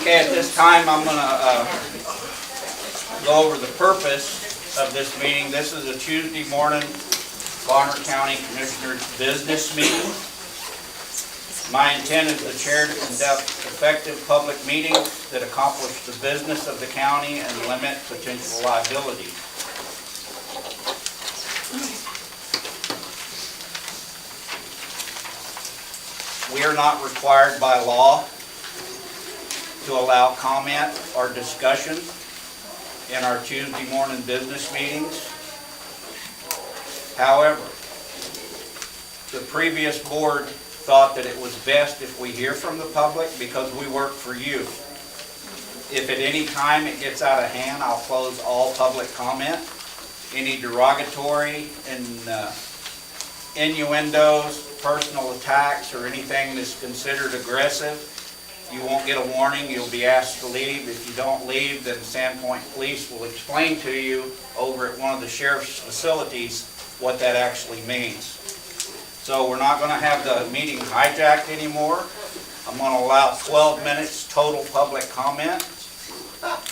Okay, at this time, I'm going to go over the purpose of this meeting. This is a Tuesday morning Bonner County Commissioners business meeting. My intent is the chair to conduct effective public meetings that accomplish the business of the county and limit potential liability. We are not required by law to allow comment or discussion in our Tuesday morning business meetings. However, the previous board thought that it was best if we hear from the public because we work for you. If at any time it gets out of hand, I'll close all public comment. Any derogatory and innuendos, personal attacks, or anything that's considered aggressive, you won't get a warning. You'll be asked to leave. If you don't leave, then Sandpoint Police will explain to you over at one of the sheriff's facilities what that actually means. So we're not going to have the meeting hijacked anymore. I'm going to allow 12 minutes total public comment.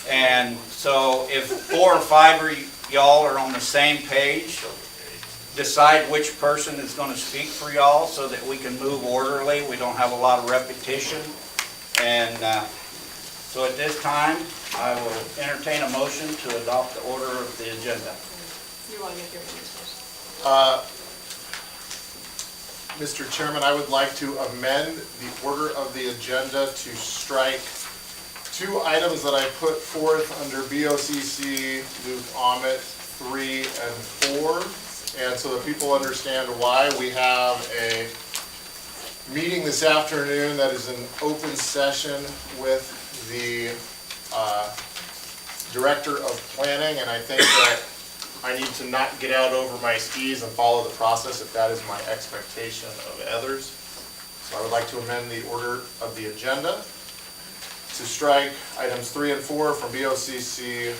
And so if 4 or 5 of y'all are on the same page, decide which person is going to speak for y'all so that we can move orderly. We don't have a lot of repetition. And so at this time, I will entertain a motion to adopt the order of the agenda. You want to get your minutes first? Mr. Chairman, I would like to amend the order of the agenda to strike 2 items that I put forth under BOCC, Luke Ahmet 3 and 4. And so that people understand why we have a meeting this afternoon that is an open session with the Director of Planning, and I think that I need to not get out over my skis and follow the process if that is my expectation of others. So I would like to amend the order of the agenda to strike items 3 and 4 from BOCC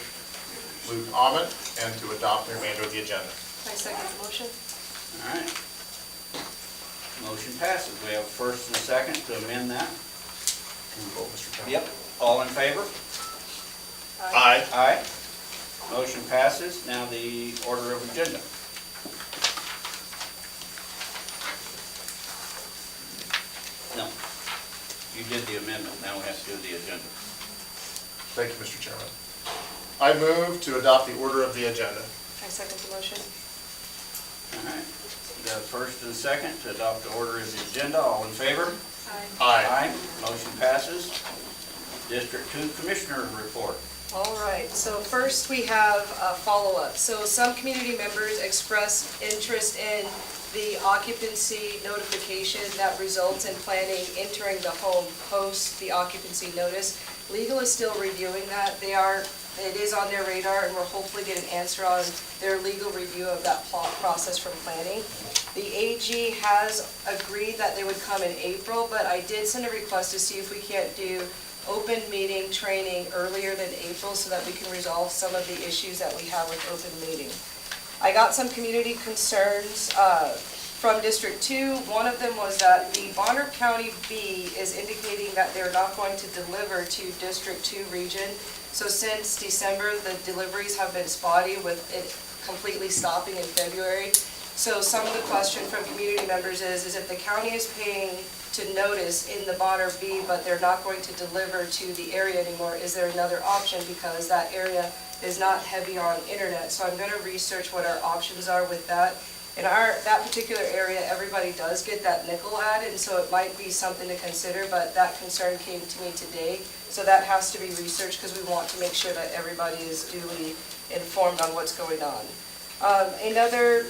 Luke Ahmet and to adopt the remainder of the agenda. I second the motion. All right. Motion passes. We have a first and a second to amend that. Can we vote, Mr. Chairman? Yep. All in favor? Aye. Aye. Motion passes. Now the order of agenda. No. You did the amendment. Now we have to do the agenda. Thank you, Mr. Chairman. I move to adopt the order of the agenda. I second the motion. All right. We got a first and a second to adopt the order of the agenda. All in favor? Aye. Aye. Motion passes. District 2 Commissioner report. All right, so first we have a follow-up. So some community members expressed interest in the occupancy notification that results in planning entering the home post the occupancy notice. Legal is still reviewing that. It is on their radar, and we'll hopefully get an answer on their legal review of that process from planning. The AG has agreed that they would come in April, but I did send a request to see if we can't do open meeting training earlier than April so that we can resolve some of the issues that we have with open meeting. I got some community concerns from District 2. One of them was that the Bonner County B is indicating that they're not going to deliver to District 2 region. So since December, the deliveries have been spotty with it completely stopping in February. So some of the question from community members is if the county is paying to notice in the Bonner B, but they're not going to deliver to the area anymore, is there another option because that area is not heavy on internet? So I'm going to research what our options are with that. In that particular area, everybody does get that nickel ad, and so it might be something to consider, but that concern came to me today. So that has to be researched because we want to make sure that everybody is duly informed on what's going on. Another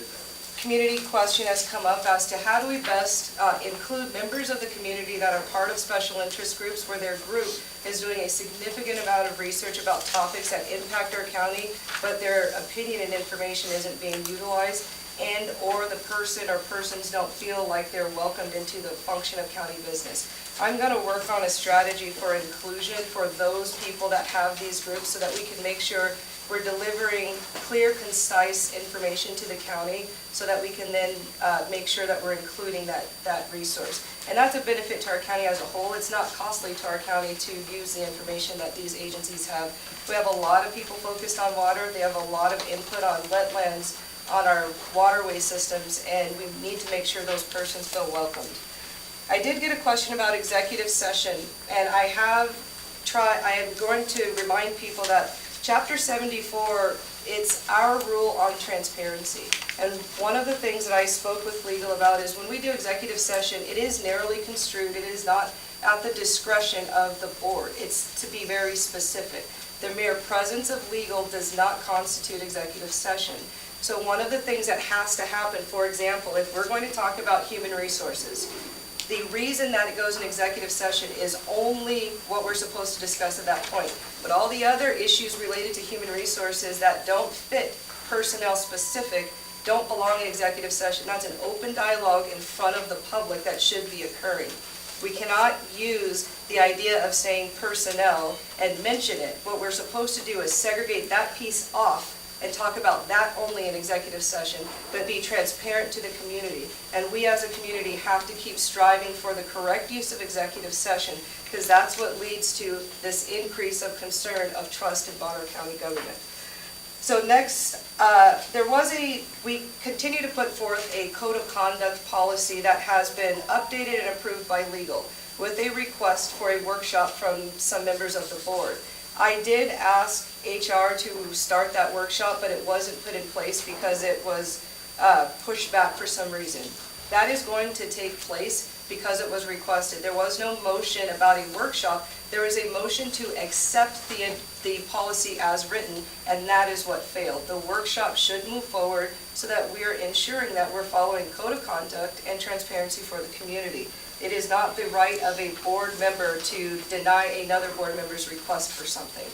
community question has come up as to how do we best include members of the community that are part of special interest groups where their group is doing a significant amount of research about topics that impact our county, but their opinion and information isn't being utilized, and or the person or persons don't feel like they're welcomed into the function of county business. I'm going to work on a strategy for inclusion for those people that have these groups so that we can make sure we're delivering clear, concise information to the county so that we can then make sure that we're including that resource. And that's a benefit to our county as a whole. It's not costly to our county to use the information that these agencies have. We have a lot of people focused on water. They have a lot of input on wetlands, on our waterway systems, and we need to make sure those persons feel welcomed. I did get a question about executive session, and I am going to remind people that Chapter 74, it's our rule on transparency. And one of the things that I spoke with legal about is when we do executive session, it is narrowly construed. It is not at the discretion of the board. It's to be very specific. The mere presence of legal does not constitute executive session. So one of the things that has to happen, for example, if we're going to talk about human resources, the reason that it goes in executive session is only what we're supposed to discuss at that point. But all the other issues related to human resources that don't fit personnel specific don't belong in executive session. That's an open dialogue in front of the public that should be occurring. We cannot use the idea of saying personnel and mention it. What we're supposed to do is segregate that piece off and talk about that only in executive session, but be transparent to the community. And we as a community have to keep striving for the correct use of executive session, because that's what leads to this increase of concern of trust in Bonner County government. So next, we continue to put forth a code of conduct policy that has been updated and approved by legal with a request for a workshop from some members of the board. I did ask HR to start that workshop, but it wasn't put in place because it was pushed back for some reason. That is going to take place because it was requested. There was no motion about a workshop. There was a motion to accept the policy as written, and that is what failed. The workshop should move forward so that we are ensuring that we're following code of conduct and transparency for the community. It is not the right of a board member to deny another board member's request for something.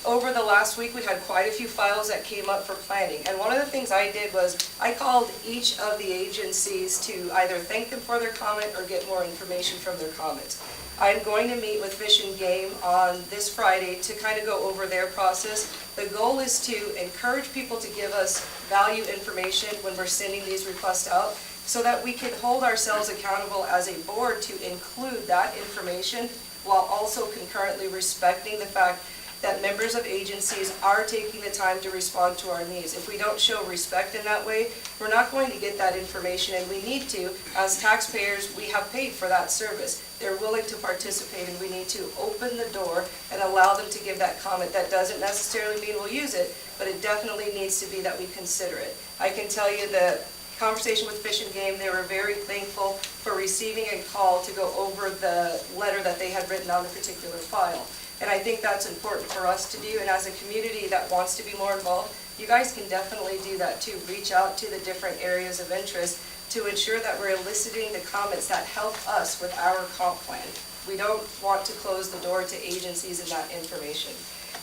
Over the last week, we had quite a few files that came up for planning. And one of the things I did was I called each of the agencies to either thank them for their comment or get more information from their comments. I'm going to meet with Fish and Game on this Friday to kind of go over their process. The goal is to encourage people to give us value information when we're sending these requests out, so that we can hold ourselves accountable as a board to include that information while also concurrently respecting the fact that members of agencies are taking the time to respond to our needs. If we don't show respect in that way, we're not going to get that information, and we need to. As taxpayers, we have paid for that service. They're willing to participate, and we need to open the door and allow them to give that comment. That doesn't necessarily mean we'll use it, but it definitely needs to be that we consider it. I can tell you that conversation with Fish and Game, they were very thankful for receiving a call to go over the letter that they had written on a particular file. And I think that's important for us to do, and as a community that wants to be more involved, you guys can definitely do that too. Reach out to the different areas of interest to ensure that we're eliciting the comments that help us with our comp plan. We don't want to close the door to agencies and that information.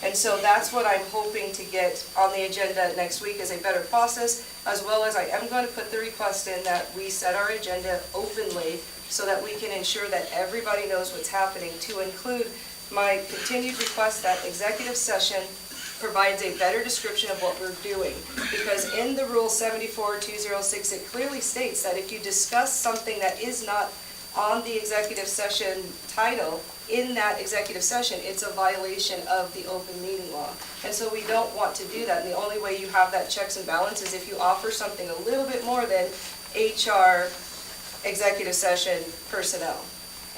And so that's what I'm hoping to get on the agenda next week, is a better process, as well as I am going to put the request in that we set our agenda openly so that we can ensure that everybody knows what's happening, to include my continued request that executive session provides a better description of what we're doing. Because in the Rule 74-206, it clearly states that if you discuss something that is not on the executive session title, in that executive session, it's a violation of the open meeting law. And so we don't want to do that. And the only way you have that checks and balances is if you offer something a little bit more than HR executive session personnel.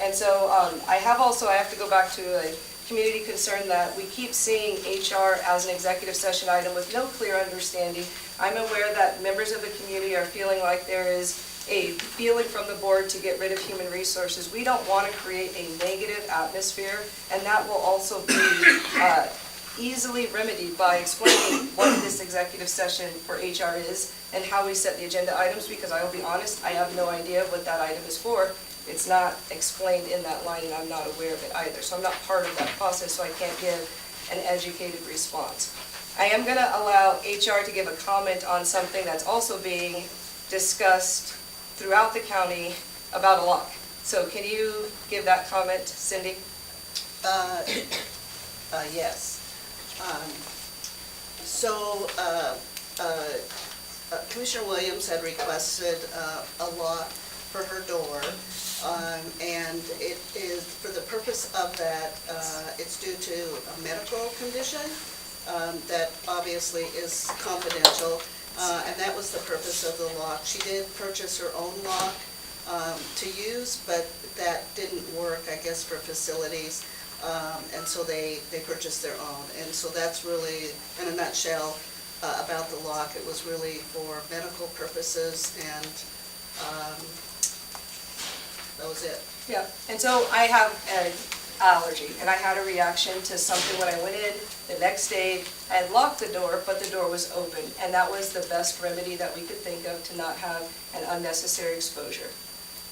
And so I have to go back to a community concern that we keep seeing HR as an executive session item with no clear understanding. I'm aware that members of the community are feeling like there is a feeling from the board to get rid of human resources. We don't want to create a negative atmosphere, and that will also be easily remedied by explaining what this executive session for HR is and how we set the agenda items, because I will be honest, I have no idea what that item is for. It's not explained in that line, and I'm not aware of it either. So I'm not part of that process, so I can't give an educated response. I am going to allow HR to give a comment on something that's also being discussed throughout the county about a lock. So can you give that comment, Cindy? Yes. So Commissioner Williams had requested a lock for her door, and it is, for the purpose of that, it's due to a medical condition that obviously is confidential, and that was the purpose of the lock. She did purchase her own lock to use, but that didn't work, I guess, for facilities. And so they purchased their own. And so that's really, in a nutshell, about the lock. It was really for medical purposes, and that was it. Yeah, and so I have an allergy, and I had a reaction to something when I went in the next day. I had locked the door, but the door was open, and that was the best remedy that we could think of to not have an unnecessary exposure.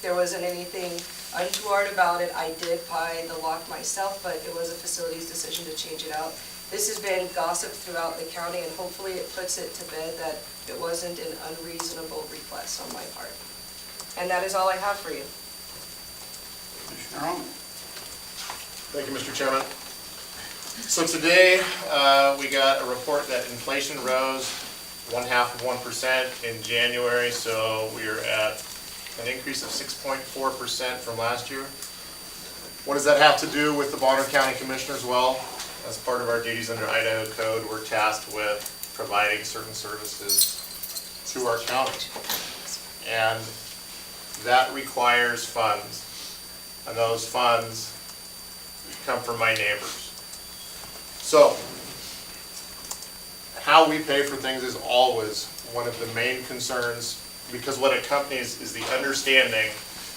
There wasn't anything untoward about it. I did buy the lock myself, but it was a facility's decision to change it out. This has been gossip throughout the county, and hopefully it puts it to bed that it wasn't an unreasonable request on my part. And that is all I have for you. Commissioner Roman. Thank you, Mr. Chairman. So today, we got a report that inflation rose 0.5% in January, so we are at an increase of 6.4% from last year. What does that have to do with the Bonner County Commissioners? Well, as part of our duties under Idaho Code, we're tasked with providing certain services to our county. And that requires funds. And those funds come from my neighbors. So, how we pay for things is always one of the main concerns, because what accompanies is the understanding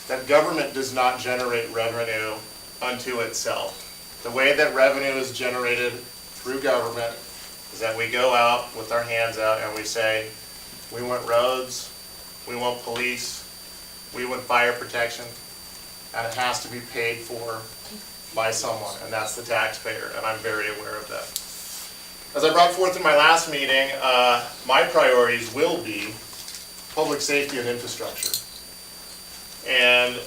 that government does not generate revenue unto itself. The way that revenue is generated through government is that we go out with our hands out and we say, we want roads, we want police, we want fire protection, and it has to be paid for by someone, and that's the taxpayer, and I'm very aware of that. As I brought forth in my last meeting, my priorities will be public safety and infrastructure. And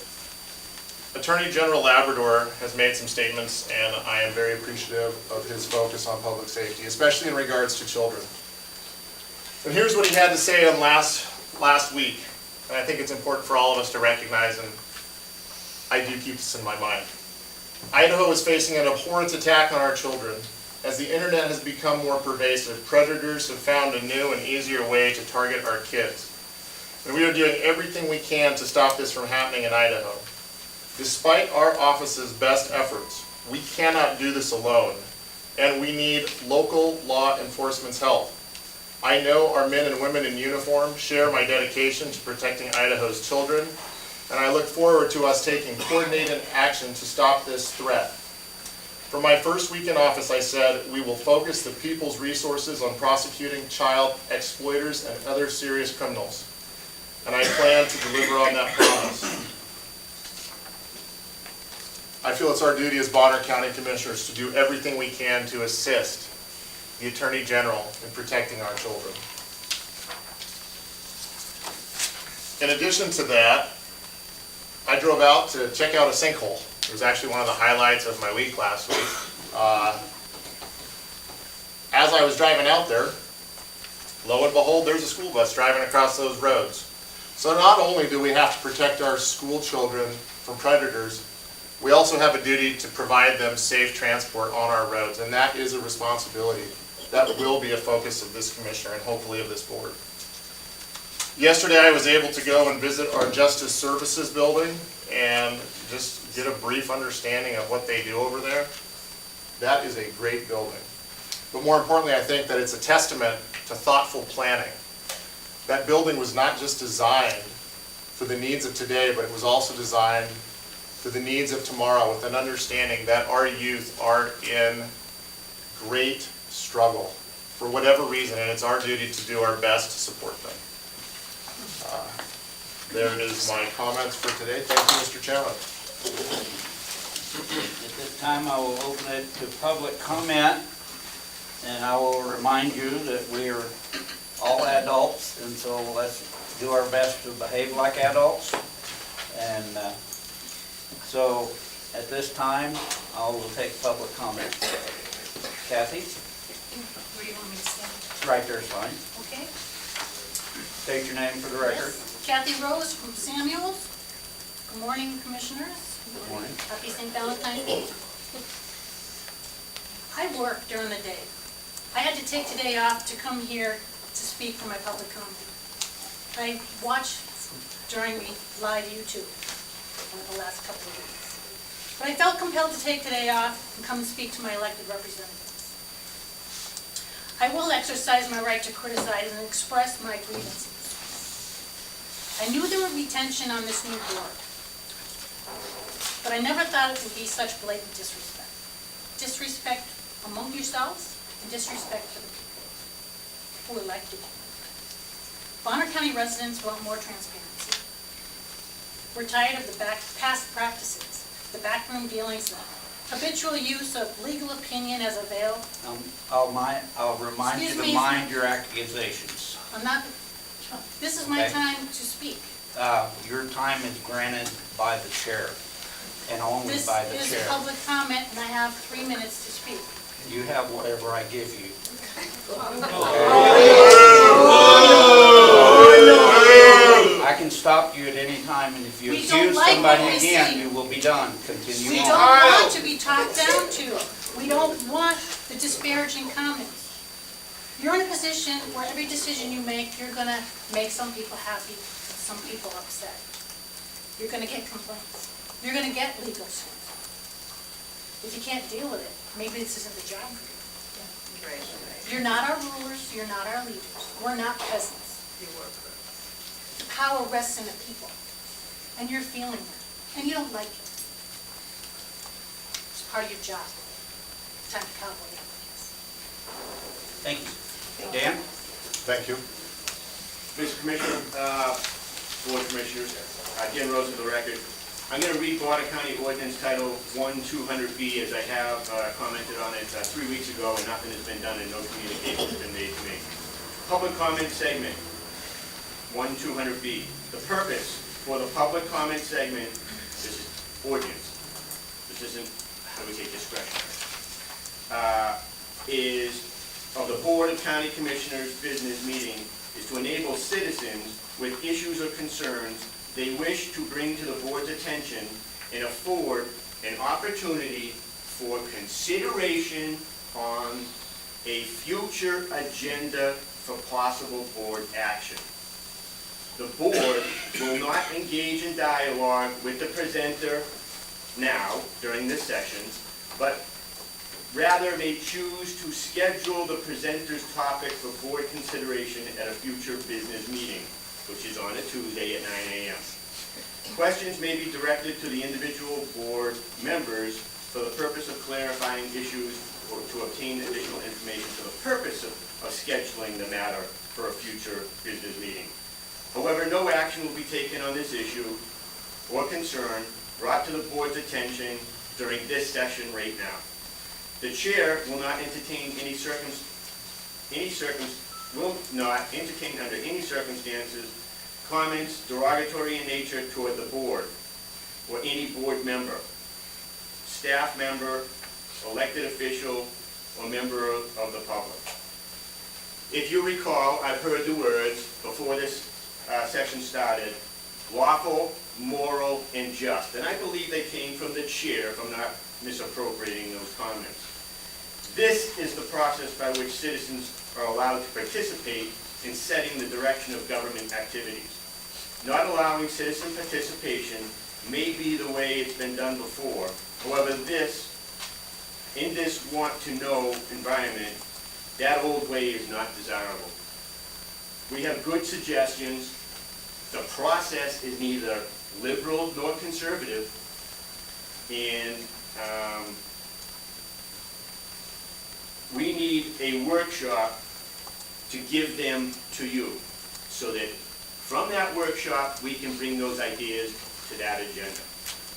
Attorney General Labrador has made some statements, and I am very appreciative of his focus on public safety, especially in regards to children. And here's what he had to say on last week, and I think it's important for all of us to recognize, and I do keep this in my mind. Idaho is facing an abhorrent attack on our children. As the internet has become more pervasive, predators have found a new and easier way to target our kids. And we are doing everything we can to stop this from happening in Idaho. Despite our office's best efforts, we cannot do this alone, and we need local law enforcement's help. I know our men and women in uniform share my dedication to protecting Idaho's children, and I look forward to us taking coordinated action to stop this threat. For my first week in office, I said, we will focus the people's resources on prosecuting child exploiters and other serious criminals. And I plan to deliver on that promise. I feel it's our duty as Bonner County Commissioners to do everything we can to assist the Attorney General in protecting our children. In addition to that, I drove out to check out a sinkhole. It was actually one of the highlights of my week last week. As I was driving out there, lo and behold, there's a school bus driving across those roads. So not only do we have to protect our school children from predators, we also have a duty to provide them safe transport on our roads, and that is a responsibility. That will be a focus of this commissioner and hopefully of this board. Yesterday I was able to go and visit our Justice Services building and just get a brief understanding of what they do over there. That is a great building. But more importantly, I think that it's a testament to thoughtful planning. That building was not just designed for the needs of today, but it was also designed for the needs of tomorrow, with an understanding that our youth are in great struggle for whatever reason, and it's our duty to do our best to support them. There is my comments for today. Thank you, Mr. Chairman. At this time, I will open it to public comment, and I will remind you that we are all adults, and so let's do our best to behave like adults. And so at this time, I will take public comment. Kathy? Where do you want me to stand? Right there's fine. Okay? State your name for the record. Yes. Kathy Rose from Samuels. Good morning, Commissioners. Good morning. Happy St. Valentine's Day. I work during the day. I had to take today off to come here to speak for my public comment. I watch during the live YouTube for the last couple of weeks. But I felt compelled to take today off and come and speak to my elected representatives. I will exercise my right to criticize and express my grievances. I knew there would be tension on this new board, but I never thought it would be such blatant disrespect. Disrespect among yourselves and disrespect for the people who elected you. Bonner County residents want more transparency. We're tired of the past practices, the backroom dealings, the habitual use of legal opinion as a veil. I'll remind you Excuse to me. mind your accusations. I'm not, this is my Okay. time to speak. Your time is granted by the chair, and only This by the is chair. public comment, and I have 3 minutes to speak. You have whatever I give you. I can stop you at any time, and if you We don't accuse like somebody what we again, see. you will be done. Continue We on. don't want to be talked down to. We don't want the disparaging comments. You're in a position where every decision you make, you're gonna make some people happy, and some people upset. You're gonna get complaints. You're gonna get legal suits. If you can't deal with it, maybe this isn't the job for you. You're not our rulers, you're not our leaders. We're not peasants. The power rests in the people, and you're feeling that, and you don't like it. It's part of your job. Time to cowboy up, I guess. Thank you. Dan? Thank you. Mr. Commissioner, Board of Commissioners, Jim Rose for the record. I'm going to read Bonner County Ordinance Title 1200B as I have commented on it 3 weeks ago, and nothing has been done and no communication has been made to me. Public comment segment, 1200B. The purpose for the public comment segment, this is ordinance, this isn't, how do we say, discretionary, is of the Board of County Commissioners business meeting is to enable citizens with issues or concerns they wish to bring to the board's attention and afford an opportunity for consideration on a future agenda for possible board action. The board will not engage in dialogue with the presenter now during this session, but rather may choose to schedule the presenter's topic for board consideration at a future business meeting, which is on a Tuesday at 9 a.m. Questions may be directed to the individual board members for the purpose of clarifying issues or to obtain additional information for the purpose of scheduling the matter for a future business meeting. However, no action will be taken on this issue or concern brought to the board's attention during this session right now. The chair will not entertain will not entertain under any circumstances comments derogatory in nature toward the board or any board member, staff member, elected official, or member of the public. If you recall, I've heard the words before this session started, lawful, moral, and just. And I believe they came from the chair, if I'm not misappropriating those comments. This is the process by which citizens are allowed to participate in setting the direction of government activities. Not allowing citizen participation may be the way it's been done before. However, in this want-to-know environment, that old way is not desirable. We have good suggestions. The process is neither liberal nor conservative, and we need a workshop to give them to you, so that from that workshop, we can bring those ideas to that agenda.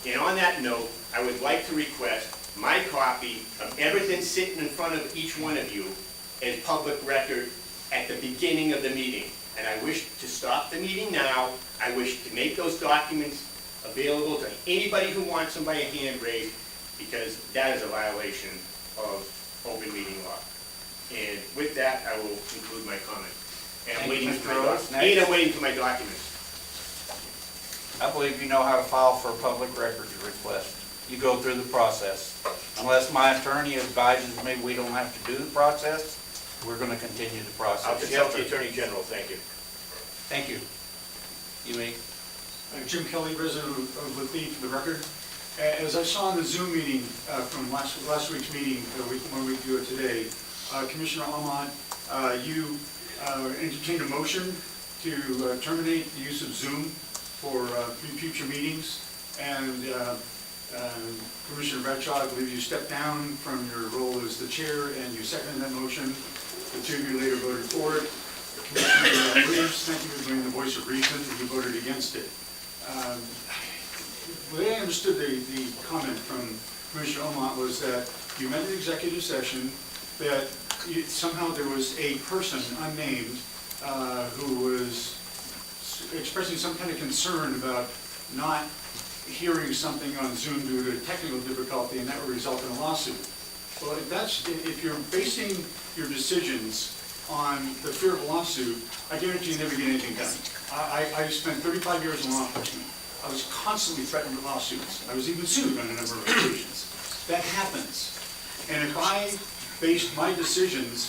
And on that note, I would like to request my copy of everything sitting in front of each one of you as public record at the beginning of the meeting. And I wish to stop the meeting now. I wish to make those documents available to anybody who wants them by a hand raised, because that is a violation of open meeting law. And with that, I will conclude my comment. And I'm Thank you, waiting Mr. for my Rhodes. doc- Next. and I'm waiting for my documents. I believe you know how to file for a public records request. You go through the process. Unless my attorney advises me we don't have to do the process, we're gonna continue the process. I'll consult the Attorney General, thank you. Thank you. You may. Jim Kelly, resident of Laclede, for the record. As I saw in the Zoom meeting from last week's meeting, 1 week ago today, Commissioner Ahmad, you entertained a motion to terminate the use of Zoom for future meetings, and Commissioner Bradshaw, I believe you stepped down from your role as the chair, and you seconded that motion. The two of you later voted for it. Commissioner Williams, thank you for being the voice of reason, you voted against it. The way I understood the comment from Commissioner Omot was that you met an executive session, that somehow there was a person unnamed who was expressing some kind of concern about not hearing something on Zoom due to technical difficulty, and that would result in a lawsuit. Well, if you're basing your decisions on the fear of a lawsuit, I guarantee you never get anything done. I spent 35 years in law enforcement. I was constantly threatened with lawsuits. I was even sued on a number of occasions. That happens. And if I based my decisions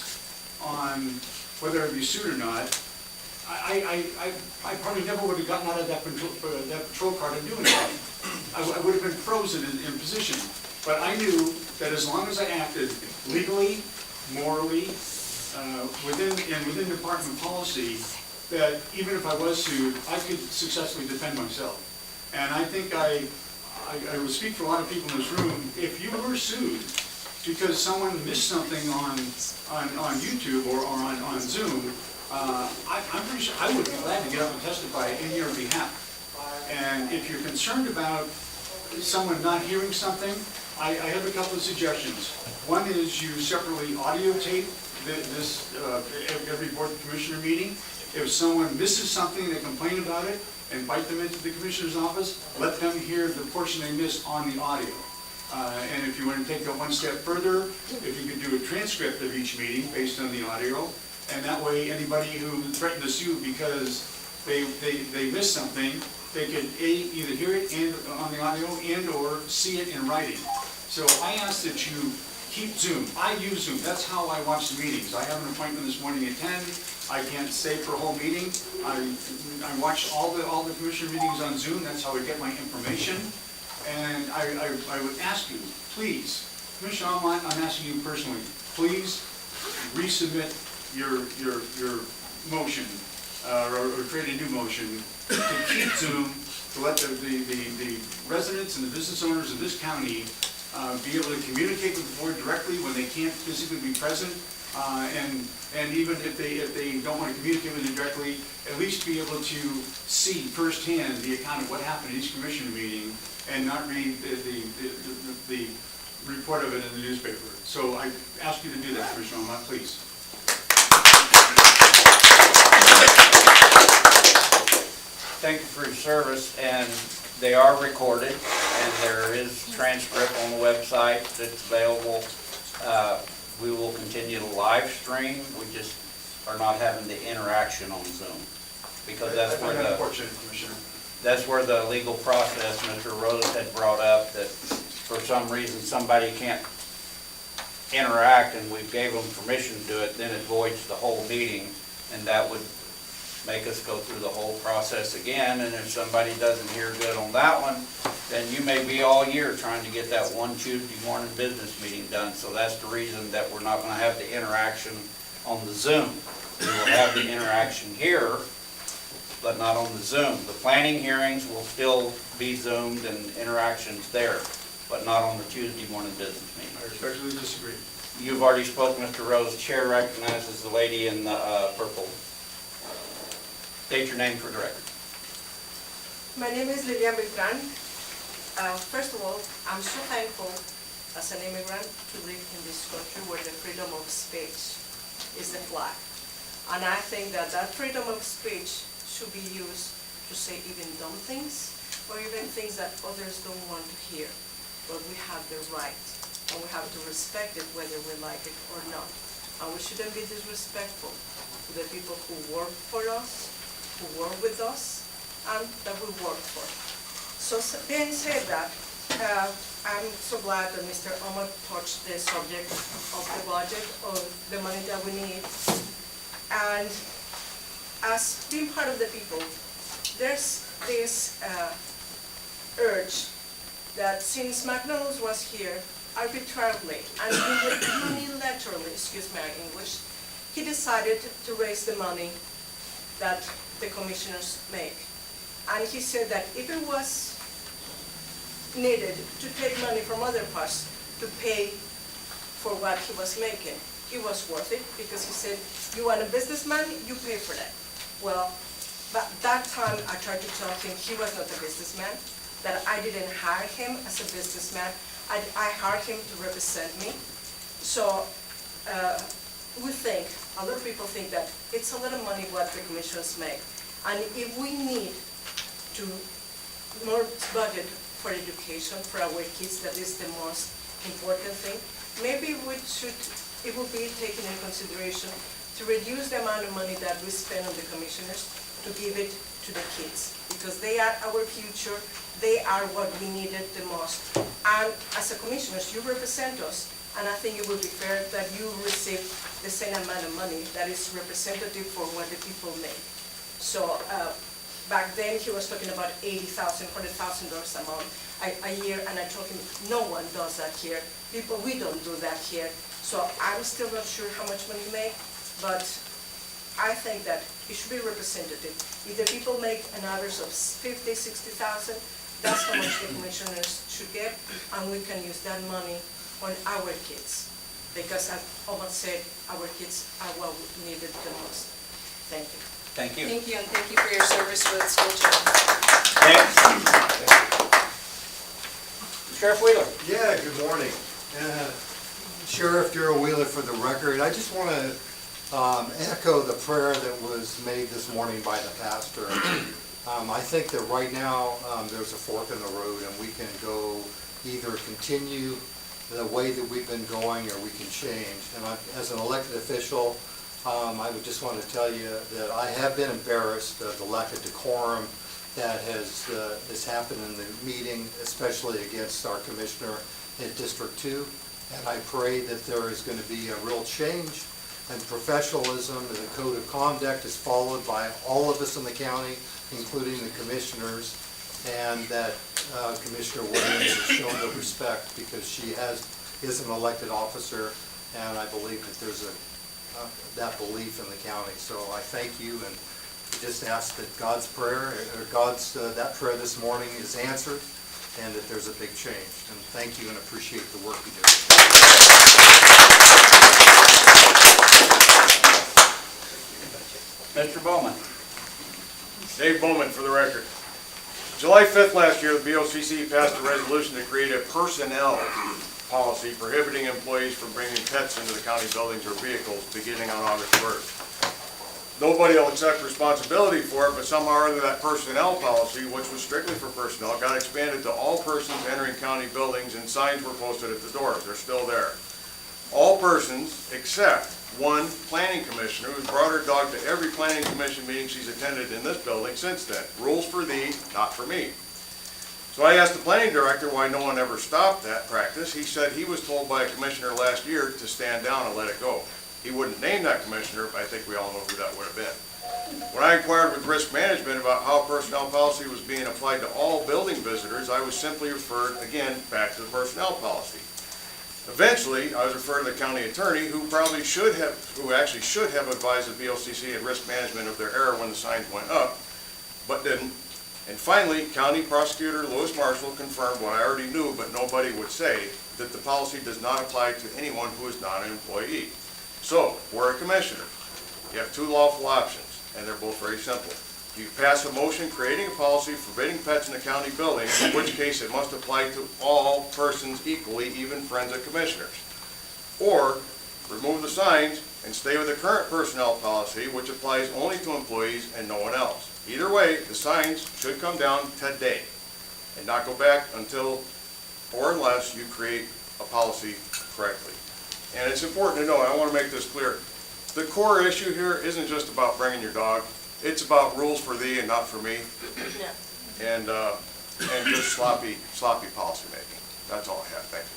on whether I'd be sued or not, I probably never would have gotten out of that patrol car to do anything. I would have been frozen in position. But I knew that as long as I acted legally, morally, within department policy, that even if I was sued, I could successfully defend myself. And I think I would speak for a lot of people in this room, if you were sued because someone missed something on YouTube or on Zoom, I'm pretty sure I would be glad to get up and testify in your behalf. And if you're concerned about someone not hearing something, I have a couple of suggestions. One is you separately audio tape this every board commissioner meeting. If someone misses something, they complain about it, invite them into the commissioner's office, let them hear the portion they missed on the audio. And if you want to take it one step further, if you could do a transcript of each meeting based on the audio, and that way anybody who threatened to sue because they missed something, they could either hear it on the audio and or see it in writing. So I ask that you keep Zoom. I use Zoom. That's how I watch the meetings. I have an appointment this morning at 10. I can't stay for a whole meeting. I watch all the commissioner meetings on Zoom. That's how I get my information. And I would ask you, please, Commissioner Ahmad, I'm asking you personally, please resubmit your motion or create a new motion to keep Zoom, to let the residents and the business owners of this county be able to communicate with the board directly when they can't physically be present, and even if they don't want to communicate with you directly, at least be able to see firsthand the account of what happened at each commissioner meeting and not read the report of it in the newspaper. So I ask you to do that, Commissioner Ahmad, please. Thank you for your service, and they are recorded, and there is transcript on the website that's available. We will continue to live stream, we just are not having the interaction on Zoom, because that's where I'm unfortunate, Commissioner. that's where the legal process Mr. Rose had brought up, that for some reason somebody can't interact and we gave them permission to do it, then it voids the whole meeting, and that would make us go through the whole process again. And if somebody doesn't hear good on that one, then you may be all year trying to get that one Tuesday morning business meeting done. So that's the reason that we're not going to have the interaction on the Zoom. We will have the interaction here, but not on the Zoom. The planning hearings will still be Zoomed and interactions there, but not on the Tuesday morning business meeting. I respectfully disagree. You've already spoken, Mr. Rose. Chair recognizes the lady in the purple. State your name for the record. My name is Lilian Beltran. First of all, I'm so thankful as an immigrant to live in this country where the freedom of speech is the flag. And I think that that freedom of speech should be used to say even dumb things or even things that others don't want to hear. But we have the right, and we have to respect it whether we like it or not. and we shouldn't be disrespectful to the people who work for us, who work with us, and that we work for. So being said that, I'm so glad that Mr. Omar touched the subject of the budget, of the money that we need. And as being part of the people, there's this urge that since McDonald's was here arbitrarily and unilaterally, excuse my English, he decided to raise the money that the commissioners make. And he said that if it was needed to take money from other parts to pay for what he was making, it was worth it, because he said, you want a businessman, you pay for that. Well, but that time I tried to tell him he was not a businessman, that I didn't hire him as a businessman. I hired him to represent me. So we think, other people think that it's a lot of money what the commissioners make. And if we need to more budget for education for our kids, that is the most important thing, maybe it will be taken in consideration to reduce the amount of money that we spend on the commissioners to give it to the kids, because they are our future, they are what we needed the most. And as a commissioners, you represent us, and I think it would be fair that you receive the same amount of money that is representative for what the people make. So back then, he was talking about $80,000, $100,000 a year, and I told him, no one does that here. We don't do that here. So I'm still not sure how much money you make, but I think that it should be representative. If the people make an average of $50,000, $60,000, that's how much the commissioners should get, and we can use that money on our kids. Because as Omar said, our kids are what we needed the most. Thank you. Thank you. Thank you, and thank you for your service to the school children. Next. Sheriff Wheeler. Yeah, good morning. Sheriff Darrell Wheeler for the record. I just want to echo the prayer that was made this morning by the pastor. I think that right now there's a fork in the road, and we can go either continue the way that we've been going, or we can change. And as an elected official, I would just want to tell you that I have been embarrassed of the lack of decorum that has happened in the meeting, especially against our commissioner in District 2. And I pray that there is going to be a real change and professionalism, and the code of conduct is followed by all of us in the county, including the commissioners, and that Commissioner Williams has shown the respect because she is an elected officer, and I believe that there's that belief in the county. So I thank you, and just ask that God's prayer, or that prayer this morning is answered, and that there's a big change. And thank you, and appreciate the work you do. Mr. Bowman. Dave Bowman for the record. July 5th last year, the BOCC passed a resolution to create a personnel policy prohibiting employees from bringing pets into the county buildings or vehicles beginning on August 1st. Nobody will accept responsibility for it, but somehow or other that personnel policy, which was strictly for personnel, got expanded to all persons entering county buildings, and signs were posted at the doors. They're still there. All persons except one planning commissioner who's brought her dog to every planning commission meeting she's attended in this building since then. Rules for thee, not for me. So I asked the planning director why no one ever stopped that practice. He said he was told by a commissioner last year to stand down and let it go. He wouldn't name that commissioner, but I think we all know who that would have been. When I inquired with risk management about how personnel policy was being applied to all building visitors, I was simply referred, again, back to the personnel policy. Eventually, I was referred to the county attorney, who actually should have advised the BOCC and risk management of their error when the signs went up, but didn't. And finally, County Prosecutor Lewis Marshall confirmed what I already knew, but nobody would say, that the policy does not apply to anyone who is not an employee. So, we're a commissioner. You have two lawful options, and they're both very simple. You pass a motion creating a policy forbidding pets in the county building, in which case it must apply to all persons equally, even friends of commissioners. Or remove the signs and stay with the current personnel policy, which applies only to employees and no one else. Either way, the signs should come down today and not go back until or unless you create a policy correctly. And it's important to know, I want to make this clear, the core issue here isn't just about bringing your dog, it's about rules for thee and not for me. And just sloppy policymaking. That's all I have, thank you.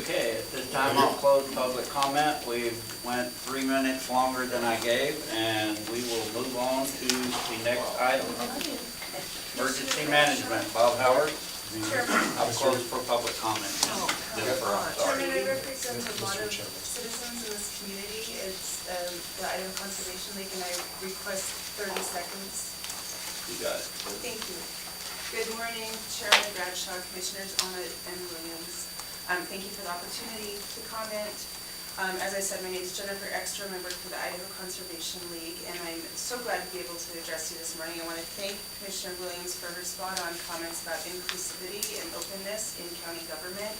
Okay, at this time I'll close public comment. We've went 3 minutes longer than I gave, and we will move on to the next item. Emergency management, Bob Howard. I'll close for public comment. Jennifer, I'm sorry. Chairman, I represent a lot of citizens in this community. It's the Idaho Conservation League, and I request 30 seconds. You got it. Thank you. Good morning, Chairman Bradshaw, Commissioners Ahmed and Williams. Thank you for the opportunity to comment. As I said, my name is Jennifer Extra, member for the Idaho Conservation League, and I'm so glad to be able to address you this morning. I want to thank Commissioner Williams for her spot-on comments about inclusivity and openness in county government.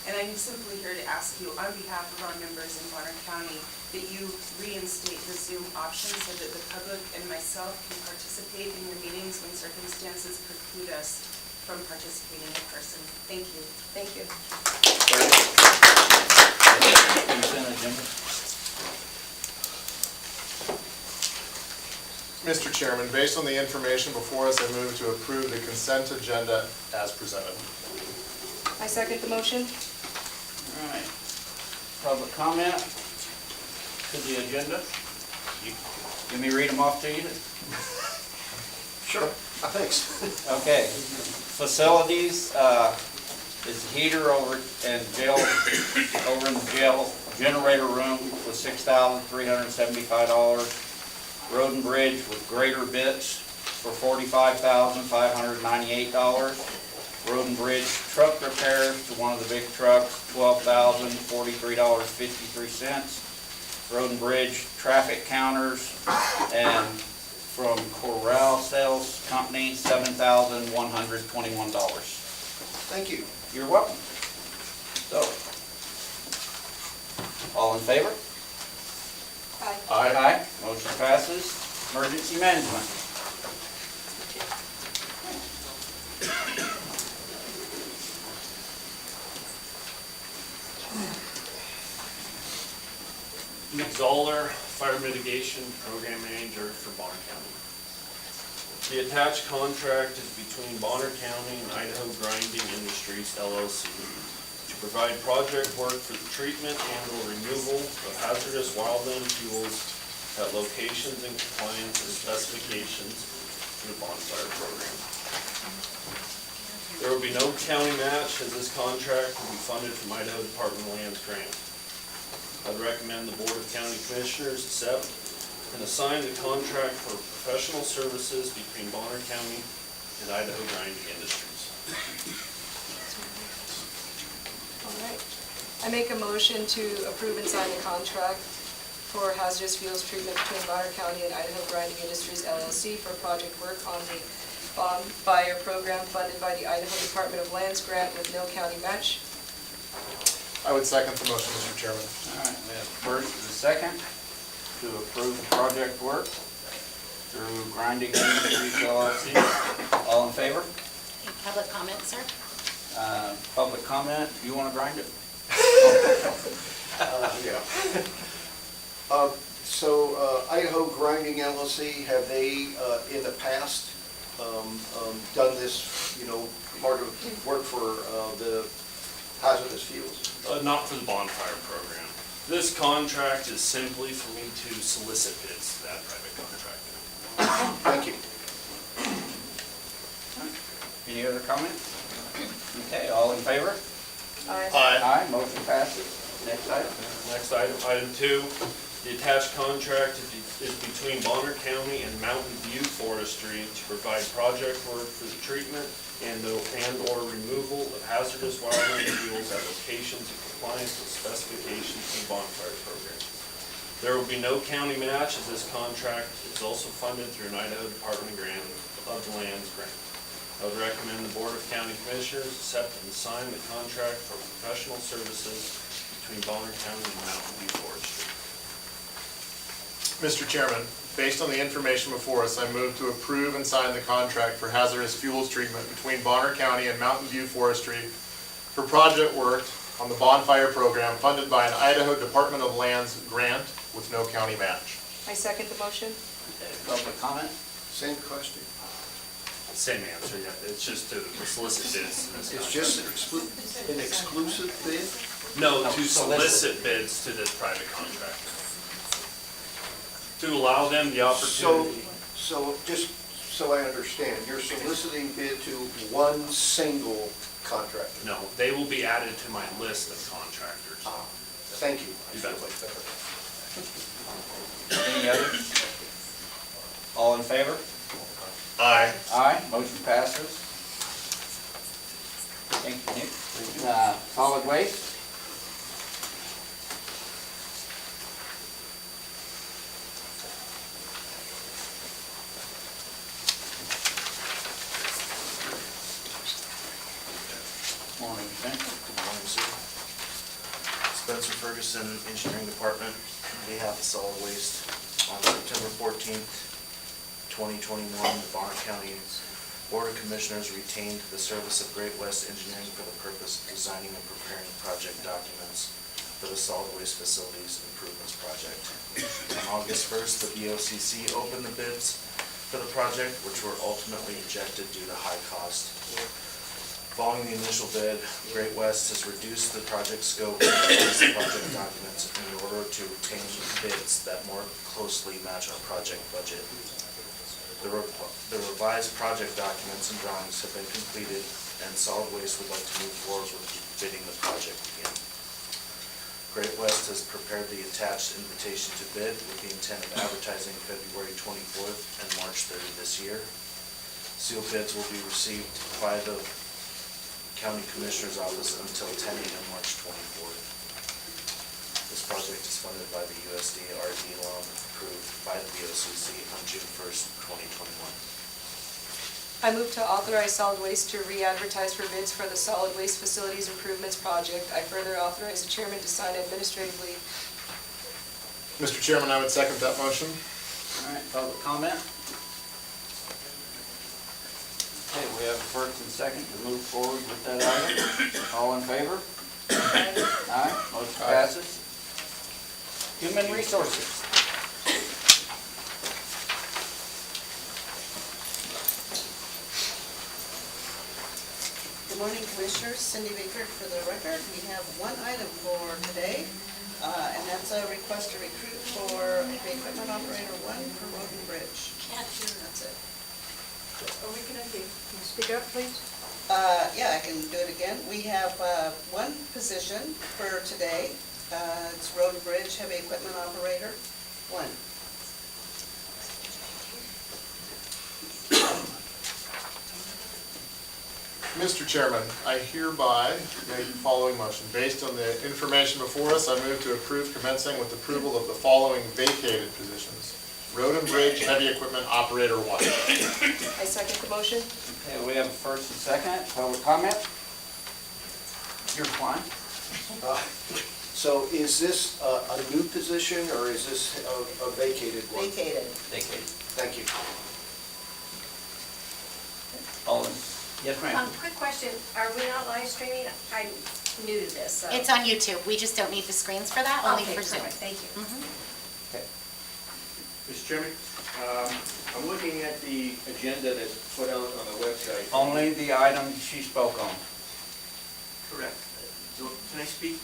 And I'm simply here to ask you, on behalf of our members in Bonner County, that you reinstate the Zoom option so that the public and myself can participate in your meetings when circumstances preclude us from participating in person. Thank you. Thank you. Consent agenda. Mr. Chairman, based on the information before us, I move to approve the consent agenda as presented. I second the motion. All right. Public comment to the agenda. Let me read them off to you. Sure. Thanks. Okay. Facilities, is heater over in jail, over in the jail generator room was $6,375. Road and bridge with grader bits for $45,598. Road and bridge truck repairs to one of the big trucks, $12,043.53. Road and bridge traffic counters and from Corral Sales Company, $7,121. Thank you. You're welcome. So, all in favor? Aye. Aye. Motion passes. Emergency management. Nick Zoller, Fire Mitigation Program Manager for Bonner County. The attached contract is between Bonner County and Idaho Grinding Industries LLC to provide project work for the treatment and/or removal of hazardous wildland fuels at locations in compliance with specifications for the bonfire program. There will be no county match as this contract will be funded from Idaho Department of Lands grant. I'd recommend the Board of County Commissioners accept and assign the contract for professional services between Bonner County and Idaho Grinding Industries. All right. I make a motion to approve and sign the contract for hazardous fuels treatment between Bonner County and Idaho Grinding Industries LLC for project work on the bonfire program funded by the Idaho Department of Lands grant with no county match. I would second the motion, Mr. Chairman. All right, we have first and second to approve the project work through Grinding Industries LLC. All in favor? Public comment, sir? Public comment, you want to grind it? Yeah. Idaho Grinding LLC, have they in the past done this, part of work for the hazardous fuels? Not for the bonfire program. This contract is simply for me to solicit bids to that private contractor. Thank you. Any other comments? Okay, all in favor? Aye. Aye, motion passes. Next item. Next item, item 2, the attached contract is between Bonner County and Mountain View Forestry to provide project work for the treatment and/or removal of hazardous wildland fuels at locations in compliance with specifications of the bonfire program. There will be no county match as this contract is also funded through an Idaho Department of Lands grant. I would recommend the Board of County Commissioners accept and sign the contract for professional services between Bonner County and Mountain View Forestry. Mr. Chairman, based on the information before us, I move to approve and sign the contract for hazardous fuels treatment between Bonner County and Mountain View Forestry for project work on the bonfire program funded by an Idaho Department of Lands grant with no county match. I second the motion. Public comment? Same question. Same answer, yeah, it's just to solicit bids. in this It's contract. just an exclusive bid? No, No, to solicit. solicit bids to this private contractor. To allow them the So, opportunity. just so I understand, you're soliciting bid to one single contractor? No, they will be added to my list of contractors. Thank you. You bet. Any others? All in favor? Aye. Aye, motion passes. Thank you, Nick. Solid waste? Morning, Nick. Good morning, sir. Spencer Ferguson, Engineering Department, on behalf of Solid Waste. On September 14th, 2021, the Bonner County Board of Commissioners retained the service of Great West Engineering for the purpose of designing and preparing project documents for the Solid Waste Facilities Improvements Project. On August 1st, the BOCC opened the bids for the project, which were ultimately rejected due to high cost. Following the initial bid, Great West has reduced the project scope and revised the project documents in order to obtain bids that more closely match our project budget. The revised project documents and drawings have been completed, and Solid Waste would like to move forward with bidding the project again. Great West has prepared the attached invitation to bid with the intent of advertising February 24th and March 30th this year. Sealed bids will be received by the County Commissioner's Office until 10 a.m. March 24th. This project is funded by the USD RD loan approved by the BOCC on June 1st, 2021. I move to authorize Solid Waste to re-advertise for bids for the Solid Waste Facilities Improvements Project. I further authorize the chairman to sign administrative leave. Mr. Chairman, I would second that motion. All right, public comment? Okay, we have a first and second to move forward with that item. All in favor? Aye, motion passes. Human Resources. Good morning, Commissioners. Cindy Baker for the record. We have one item for today, and that's a request to recruit for the equipment operator one for Road and Bridge. Can't hear. That's it. Are we gonna can you speak up, please? Yeah, I can do it again. We have one position for today. It's Road and Bridge Heavy Equipment Operator, one. Mr. Chairman, I hereby make the following motion. Based on the information before us, I move to approve commencing with approval of the following vacated positions. Road and Bridge Heavy Equipment Operator 1. I second the motion. Okay, we have a first and second. Public comment? You're fine. So is this a new position, or is this a vacated one? Vacated. Vacated. Thank you. All in, yes, ma'am. Quick question, are we not live streaming? I'm new to this, so. It's on YouTube. We just don't need the screens for that, only Okay, for Zoom. perfect, thank you. Okay. Mr. Chairman, I'm looking at the agenda that's put out on the website. Only the item she spoke on. Correct. So can I speak?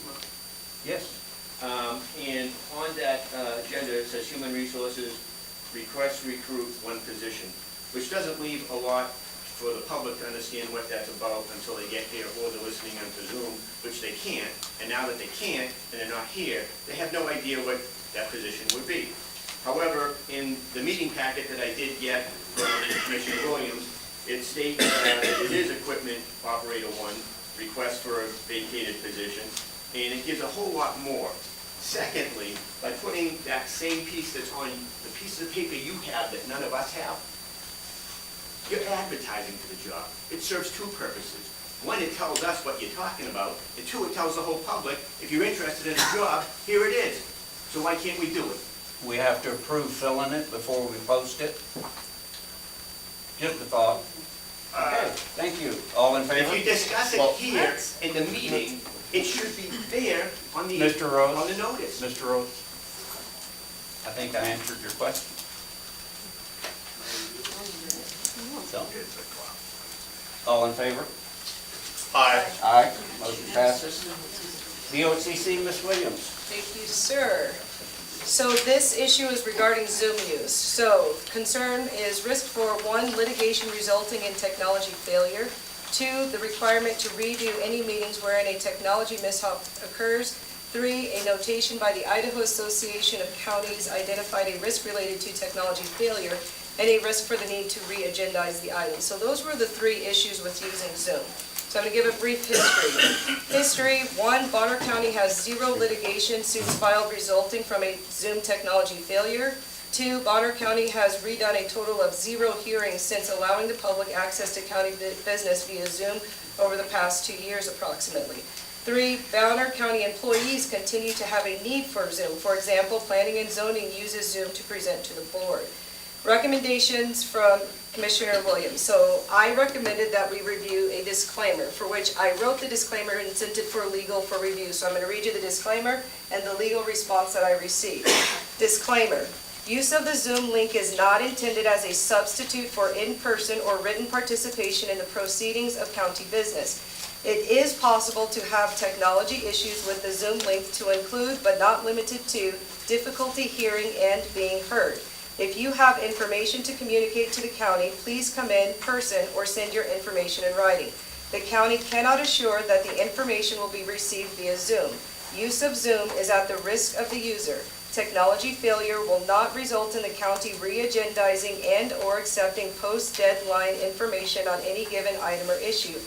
Yes. And on that agenda, it says Human Resources request to recruit one position, which doesn't leave a lot for the public to understand what that's about until they get here or they're listening onto Zoom, which they can't. And now that they can't and they're not here, they have no idea what that position would be. However, in the meeting packet that I did get from Commissioner Williams, it states that it is Equipment Operator 1, request for a vacated position, and it gives a whole lot more. Secondly, by putting that same piece that's on the piece of paper you have that none of us have, you're advertising for the job. It serves two purposes. One, it tells us what you're talking about, and two, it tells the whole public, if you're interested in a job, here it is. So why can't we do it? We have to approve filling it before we post it. Just a thought. Okay, thank you. All in If favor? you discuss it here in the meeting, it should be there on the, Mr. Rose? on the notice. Mr. Rhodes? I think I answered your question. So, all in favor? Aye. Aye, motion passes. BOCC, Ms. Williams. Thank you, sir. So this issue is regarding Zoom use. So concern is risk for 1, litigation resulting in technology failure. 2, the requirement to redo any meetings wherein a technology mishap occurs. 3, a notation by the Idaho Association of Counties identified a risk related to technology failure and a risk for the need to re-agendize the item. So those were the 3 issues with using Zoom. So I'm going to give a brief history. History, 1, Bonner County has 0 litigation suits filed resulting from a Zoom technology failure. 2, Bonner County has redone a total of 0 hearings since allowing the public access to county business via Zoom over the past 2 years approximately. 3, Bonner County employees continue to have a need for Zoom. For example, planning and zoning uses Zoom to present to the board. Recommendations from Commissioner Williams. So I recommended that we review a disclaimer, for which I wrote the disclaimer and sent it for legal for review. So I'm going to read you the disclaimer and the legal response that I received. Disclaimer. Use of the Zoom link is not intended as a substitute for in-person or written participation in the proceedings of county business. It is possible to have technology issues with the Zoom link to include, but not limited to, difficulty hearing and being heard. If you have information to communicate to the county, please come in person or send your information in writing. The county cannot assure that the information will be received via Zoom. Use of Zoom is at the risk of the user. Technology failure will not result in the county re-agendizing and/or accepting post-deadline information on any given item or issue.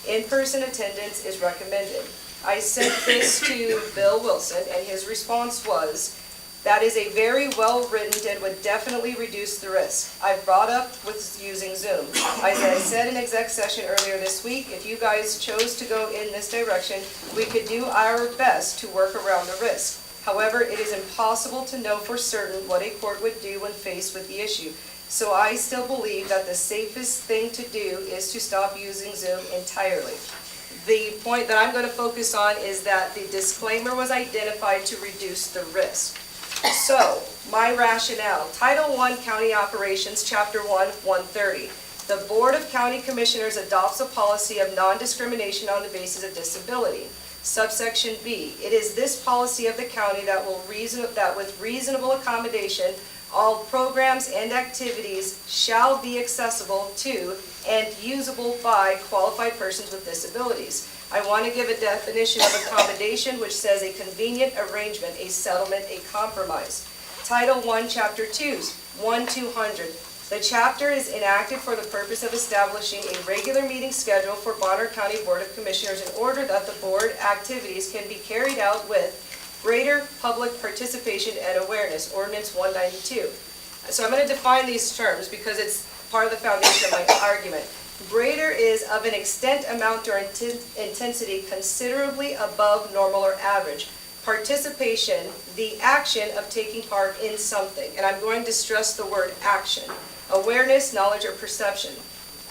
In-person attendance is recommended. I sent this to Bill Wilson, and his response was, that is a very well-written and would definitely reduce the risk. I've brought up with using Zoom. As I said in exec session earlier this week, if you guys chose to go in this direction, we could do our best to work around the risk. However, it is impossible to know for certain what a court would do when faced with the issue. So I still believe that the safest thing to do is to stop using Zoom entirely. The point that I'm going to focus on is that the disclaimer was identified to reduce the risk. So, my rationale, Title I County Operations, Chapter 1, 130. The Board of County Commissioners adopts a policy of non-discrimination on the basis of disability. Subsection B, it is this policy of the county that with reasonable accommodation, all programs and activities shall be accessible to and usable by qualified persons with disabilities. I want to give a definition of accommodation, which says a convenient arrangement, a settlement, a compromise. Title I, Chapter 2, 1-200. The chapter is enacted for the purpose of establishing a regular meeting schedule for Bonner County Board of Commissioners in order that the board activities can be carried out with greater public participation and awareness, Ordinance 192. So I'm going to define these terms because it's part of the foundation of my argument. Greater is of an extent, amount, or intensity considerably above normal or average. Participation, the action of taking part in something, and I'm going to stress the word action. Awareness, knowledge, or perception.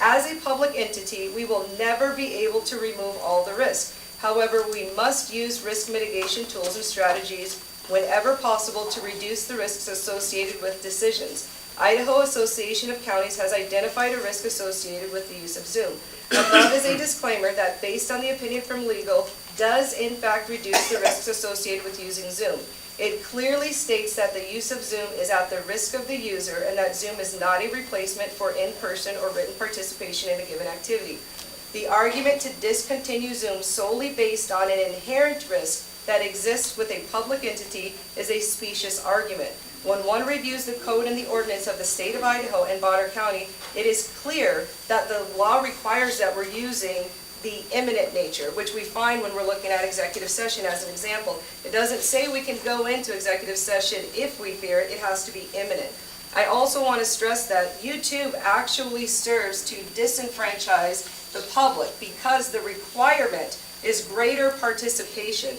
As a public entity, we will never be able to remove all the risk. However, we must use risk mitigation tools and strategies whenever possible to reduce the risks associated with decisions. Idaho Association of Counties has identified a risk associated with the use of Zoom. Above is a disclaimer that, based on the opinion from legal, does in fact reduce the risks associated with using Zoom. It clearly states that the use of Zoom is at the risk of the user and that Zoom is not a replacement for in-person or written participation in a given activity. The argument to discontinue Zoom solely based on an inherent risk that exists with a public entity is a specious argument. When one reviews the code and the ordinance of the state of Idaho and Bonner County, it is clear that the law requires that we're using the imminent nature, which we find when we're looking at executive session as an example. It doesn't say we can go into executive session if we fear it, it has to be imminent. I also want to stress that YouTube actually serves to disenfranchise the public because the requirement is greater participation.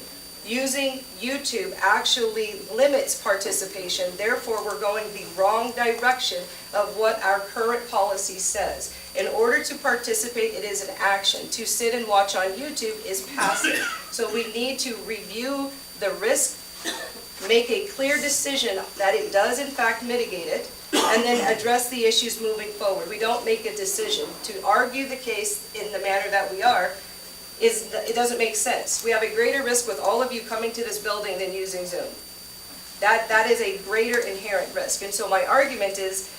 Using YouTube actually limits participation, therefore we're going the wrong direction of what our current policy says. In order to participate, it is an action. To sit and watch on YouTube is passive. So we need to review the risk, make a clear decision that it does in fact mitigate it, and then address the issues moving forward. We don't make a decision. To argue the case in the manner that we are, it doesn't make sense. We have a greater risk with all of you coming to this building than using Zoom. That is a greater inherent risk. And so my argument is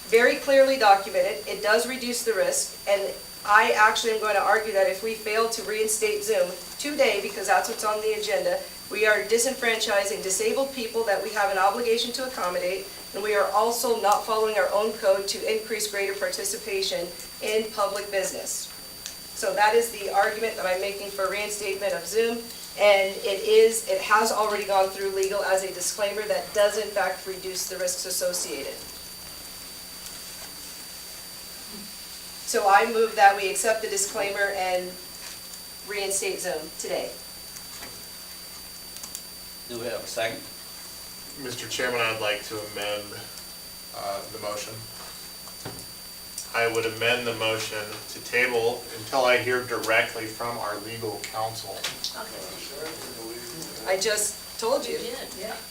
very clearly documented. It does reduce the risk, and I actually am going to argue that if we fail to reinstate Zoom today, because that's what's on the agenda, we are disenfranchising disabled people that we have an obligation to accommodate, and we are also not following our own code to increase greater participation in public business. So that is the argument that I'm making for reinstatement of Zoom, and it has already gone through legal as a disclaimer that does in fact reduce the risks associated. So I move that we accept the disclaimer and reinstate Zoom today. Do we have a second? Mr. Chairman, I'd like to amend the motion. I would amend the motion to table until I hear directly from our legal counsel. I just told you.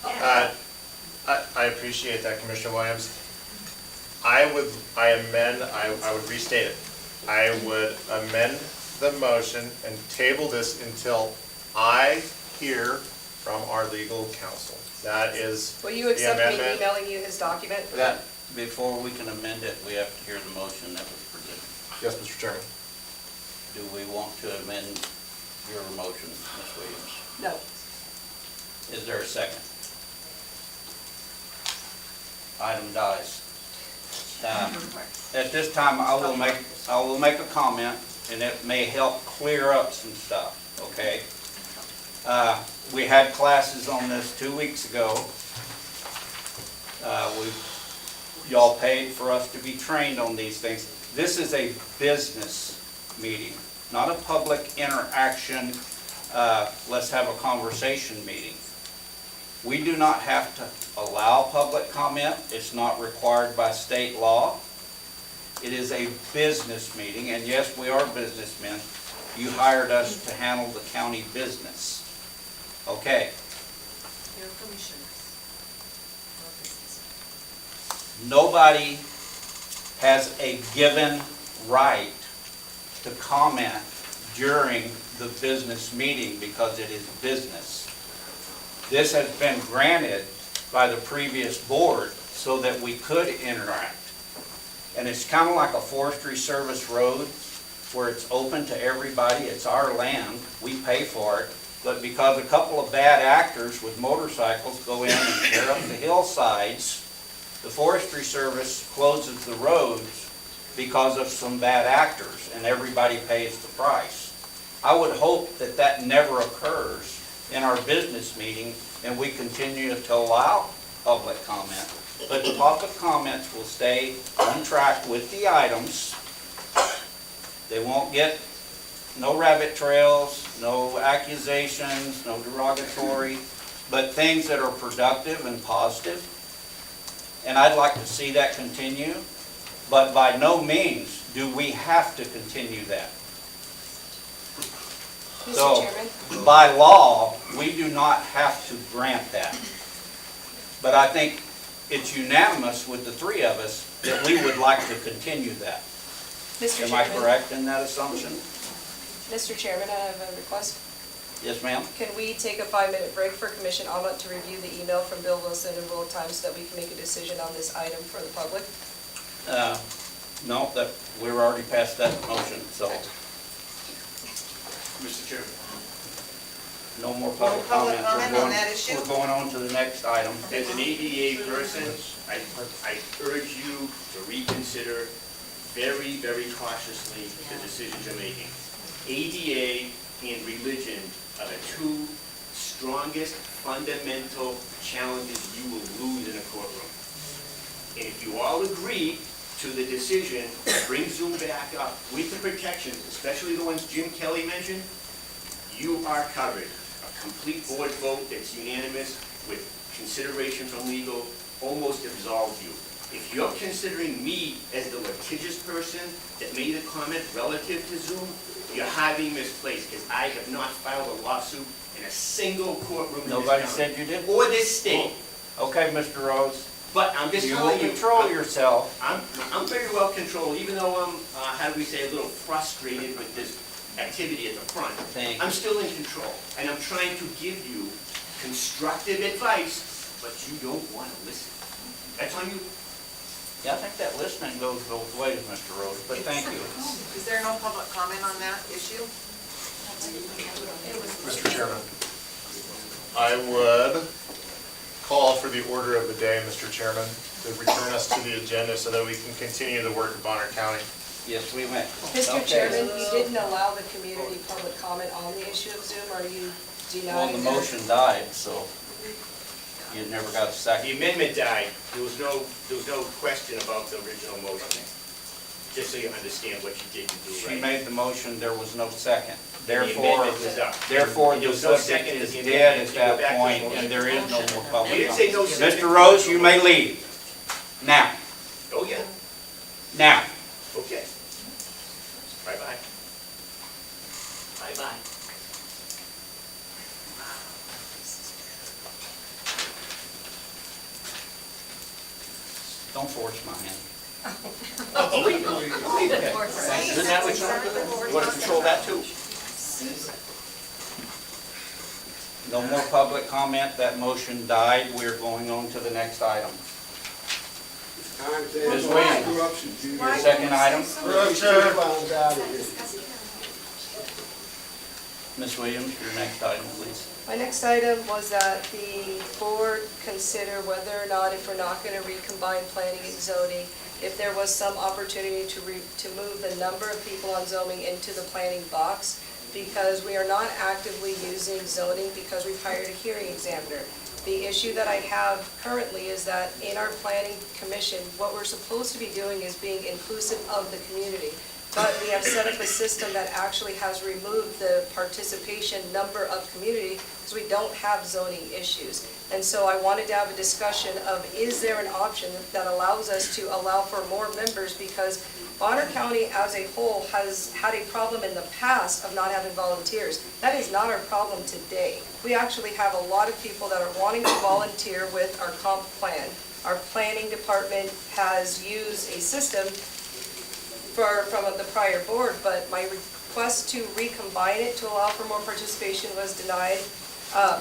I appreciate that, Commissioner Williams. I would restate it. I would amend the motion and table this until I hear from our legal counsel. That is Will you the accept me amendment. emailing you his document? That, before we can amend it, we have to hear the motion that was presented. Yes, Mr. Chairman. Do we want to amend your motion, Ms. Williams? No. Is there a second? Item dies. At this time, I will make a comment, and it may help clear up some stuff, okay? We had classes on this 2 weeks ago. Y'all paid for us to be trained on these things. This is a business meeting, not a public interaction, let's have a conversation meeting. We do not have to allow public comment. It's not required by state law. It is a business meeting, and yes, we are businessmen. You hired us to handle the county business. Okay. You're commissioners. Nobody has a given right to comment during the business meeting because it is business. This has been granted by the previous board so that we could interact. And it's kind of like a forestry service road where it's open to everybody. It's our land. We pay for it. But because a couple of bad actors with motorcycles go in and tear up the hillsides, the Forestry Service closes the roads because of some bad actors, and everybody pays the price. I would hope that that never occurs in our business meeting, and we continue to allow public comment. But the public comments will stay on track with the items. They won't get no rabbit trails, no accusations, no derogatory, but things that are productive and positive. And I'd like to see that continue, but by no means do we have to continue that. Mr. So, Chairman? by law, we do not have to grant that. But I think it's unanimous with the three of us that we would like to continue that. Mr. Am I Chairman? correct in that assumption? Mr. Chairman, I have a request. Yes, ma'am? Can we take a 5-minute break for Commissioner Ahmad to review the email from Bill Wilson and Roll Time so that we can make a decision on this item for the public? No, that, we're already past that motion, so Mr. Chairman. no more public No public comment. comment on that issue? We're going on to the next item. As an ADA person, I urge you to reconsider very, very cautiously the decisions you're making. ADA and religion are the two strongest fundamental challenges you will lose in a courtroom. And if you all agree to the decision to bring Zoom back up with the protections, especially the ones Jim Kelly mentioned, you are covered. A complete board vote that's unanimous with consideration from legal almost absolves you. If you're considering me as the litigious person that made a comment relative to Zoom, you're highly misplaced, because I have not filed a lawsuit in a single courtroom in this Nobody county. said you did? Or this state. Okay, Mr. Rose, But I'm just you telling will you. control yourself. I'm very well controlled, even though I'm, how do we say, a little frustrated with this activity at the front. Thank I'm you. still in control, and I'm trying to give you constructive advice, but you don't want to listen. That's on you. Yeah, I think that listening goes both ways, Mr. Rose, but thank you. Is there no public comment on that issue? Mr. Chairman, I would call for the order of the day, Mr. Chairman, to return us to the agenda so that we can continue the work of Bonner County. Yes, we went. Mr. Okay. Chairman, you didn't allow the community public comment on the issue of Zoom. Are you Well, denying the that? motion died, so you never got a The second. amendment died. There was no question about the original motion. Just so you understand what you didn't do She right. made the motion, there was no second. The Therefore, amendment was up. therefore, There the was no subject second to is the dead amendment. at You go that back to the point, motion. and there is no more public We didn't say no comment. second. Mr. Rose, you may leave. Now, Oh, yeah, now. okay. Bye-bye. Bye-bye. Don't force my hand. Believe it. Isn't that what you want to control that too? No more public comment, that motion died. We're going on to the next item. Ms. Williams, your second item? Ms. Williams, your next item, please. My next item was that the board consider whether or not, if we're not going to recombine planning and zoning, if there was some opportunity to move the number of people on zoning into the planning box, because we are not actively using zoning because we've hired a hearing examiner. The issue that I have currently is that in our planning commission, what we're supposed to be doing is being inclusive of the community. But we have set up a system that actually has removed the participation number of community because we don't have zoning issues. And so I wanted to have a discussion of, is there an option that allows us to allow for more members? Because Bonner County as a whole has had a problem in the past of not having volunteers. That is not our problem today. We actually have a lot of people that are wanting to volunteer with our comp plan. Our planning department has used a system from the prior board, but my request to recombine it to allow for more participation was denied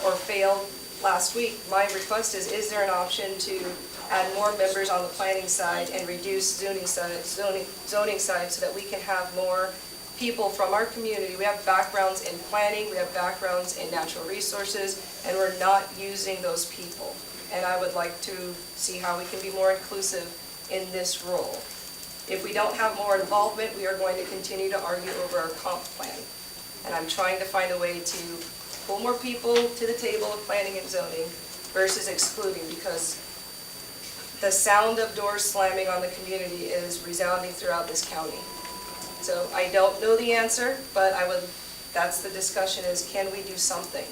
or failed last week. My request is there an option to add more members on the planning side and reduce zoning side so that we can have more people from our community? We have backgrounds in planning, we have backgrounds in natural resources, and we're not using those people. And I would like to see how we can be more inclusive in this role. If we don't have more involvement, we are going to continue to argue over our comp plan. And I'm trying to find a way to pull more people to the table of planning and zoning versus excluding, because the sound of doors slamming on the community is resounding throughout this county. So I don't know the answer, but that's the discussion, is can we do something?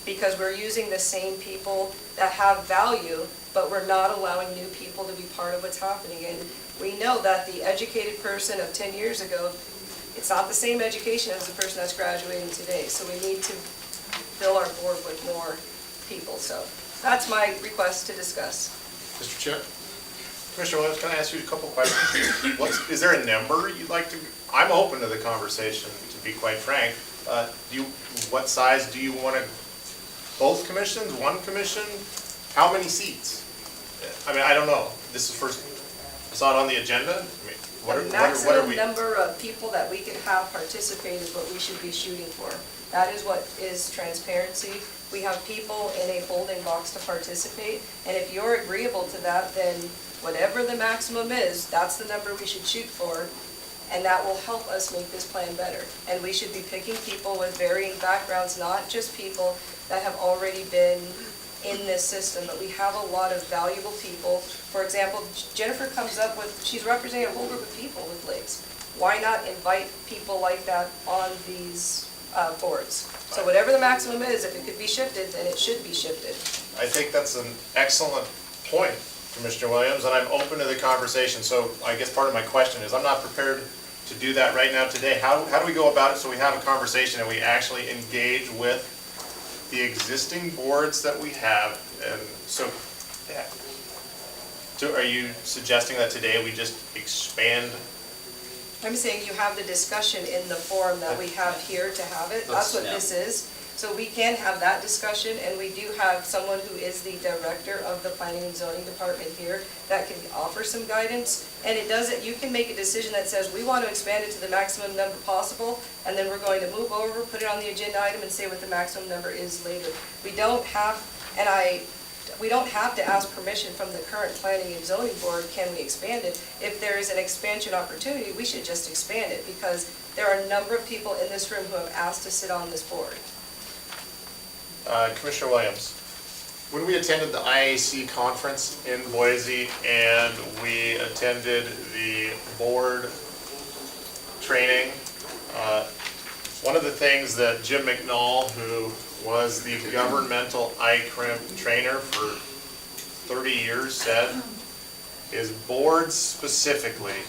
Because we're using the same people that have value, but we're not allowing new people to be part of what's happening. And we know that the educated person of 10 years ago, it's not the same education as the person that's graduating today. So we need to fill our board with more people. So that's my request to discuss. Mr. Chair? Commissioner Williams, can I ask you a couple questions? Is there a number you'd like to, I'm open to the conversation, to be quite frank. What size do you want to, both commissions, one commission? How many seats? I mean, I don't know. This is first, it's not on the agenda? I mean, what are The we? maximum number of people that we can have participate is what we should be shooting for. That is what is transparency. We have people in a holding box to participate, and if you're agreeable to that, then whatever the maximum is, that's the number we should shoot for, and that will help us make this plan better. And we should be picking people with varying backgrounds, not just people that have already been in this system, but we have a lot of valuable people. For example, Jennifer comes up with, she's representing a whole group of people with legs. Why not invite people like that on these boards. So whatever the maximum is, if it could be shifted, then it should be shifted. I think that's an excellent point, Commissioner Williams, and I'm open to the conversation. So I guess part of my question is, I'm not prepared to do that right now today. How do we go about it so we have a conversation and we actually engage with the existing boards that we have? And so, yeah. So are you suggesting that today we just expand? I'm saying you have the discussion in the forum that we have here to have it. That's what Yeah. this is. So we can have that discussion, and we do have someone who is the director of the planning and zoning department here that can offer some guidance. And it doesn't, you can make a decision that says, we want to expand it to the maximum number possible, and then we're going to move over, put it on the agenda item, and say what the maximum number is later. We don't have, we don't have to ask permission from the current planning and zoning board, can we expand it? If there is an expansion opportunity, we should just expand it, because there are a number of people in this room who have asked to sit on this board. Commissioner Williams, when we attended the IAC conference in Boise and we attended the board training, one of the things that Jim McNall, who was the governmental ICRIM trainer for 30 years, said is boards specifically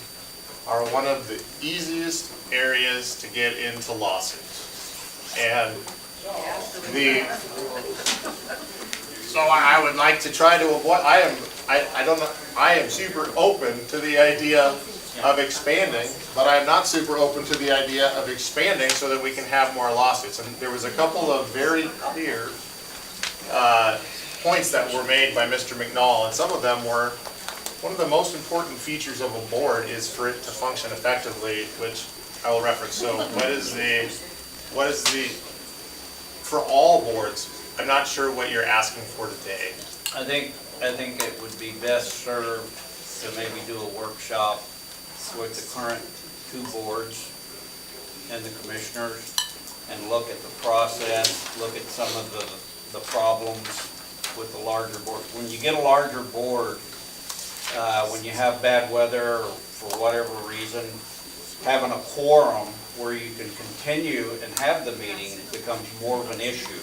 are one of the easiest areas to get into lawsuits. And so I would like to try to avoid, I am super open to the idea of expanding, but I'm not super open to the idea of expanding so that we can have more lawsuits. And there was a couple of very clear points that were made by Mr. McNall, and some of them were, one of the most important features of a board is for it to function effectively, which I will reference. So what is the, for all boards, I'm not sure what you're asking for today. I think it would be best served to maybe do a workshop with the current two boards and the commissioners and look at the process, look at some of the problems with the larger board. When you get a larger board, when you have bad weather or for whatever reason, having a quorum where you can continue and have the meeting becomes more of an issue.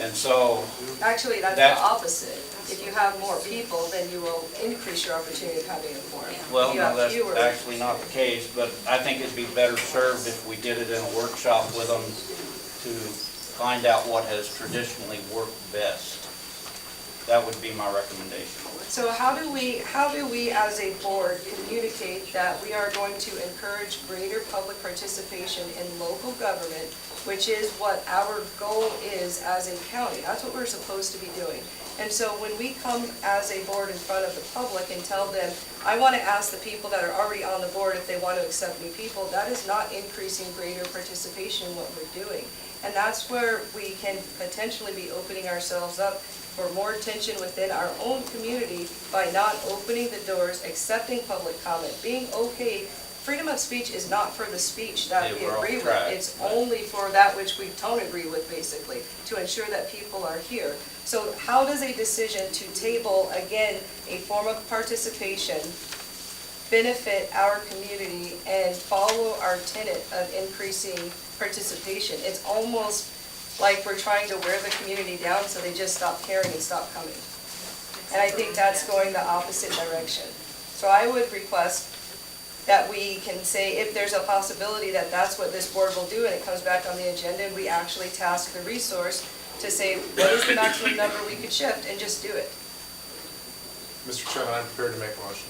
And so, Actually, that's the opposite. If you have more people, then you will increase your opportunity of having a quorum. well, If you no, have that's fewer- actually not the case, but I think it'd be better served if we did it in a workshop with them to find out what has traditionally worked best. That would be my recommendation. So how do we as a board communicate that we are going to encourage greater public participation in local government, which is what our goal is as a county? That's what we're supposed to be doing. And so when we come as a board in front of the public and tell them, I want to ask the people that are already on the board if they want to accept new people, that is not increasing greater participation in what we're doing. And that's where we can potentially be opening ourselves up for more tension within our own community by not opening the doors, accepting public comment, being okay. Freedom of speech is not for the speech that Hey, we we're off agree with. track. It's only for that which we don't agree with, basically, to ensure that people are here. So how does a decision to table, again, a form of participation benefit our community and follow our tenet of increasing participation? It's almost like we're trying to wear the community down so they just stop caring and stop coming. And I think that's going the opposite direction. So I would request that we can say, if there's a possibility that that's what this board will do and it comes back on the agenda, and we actually task the resource to say, what is the maximum number we could shift, and just do it. Mr. Chairman, I'm prepared to make a motion.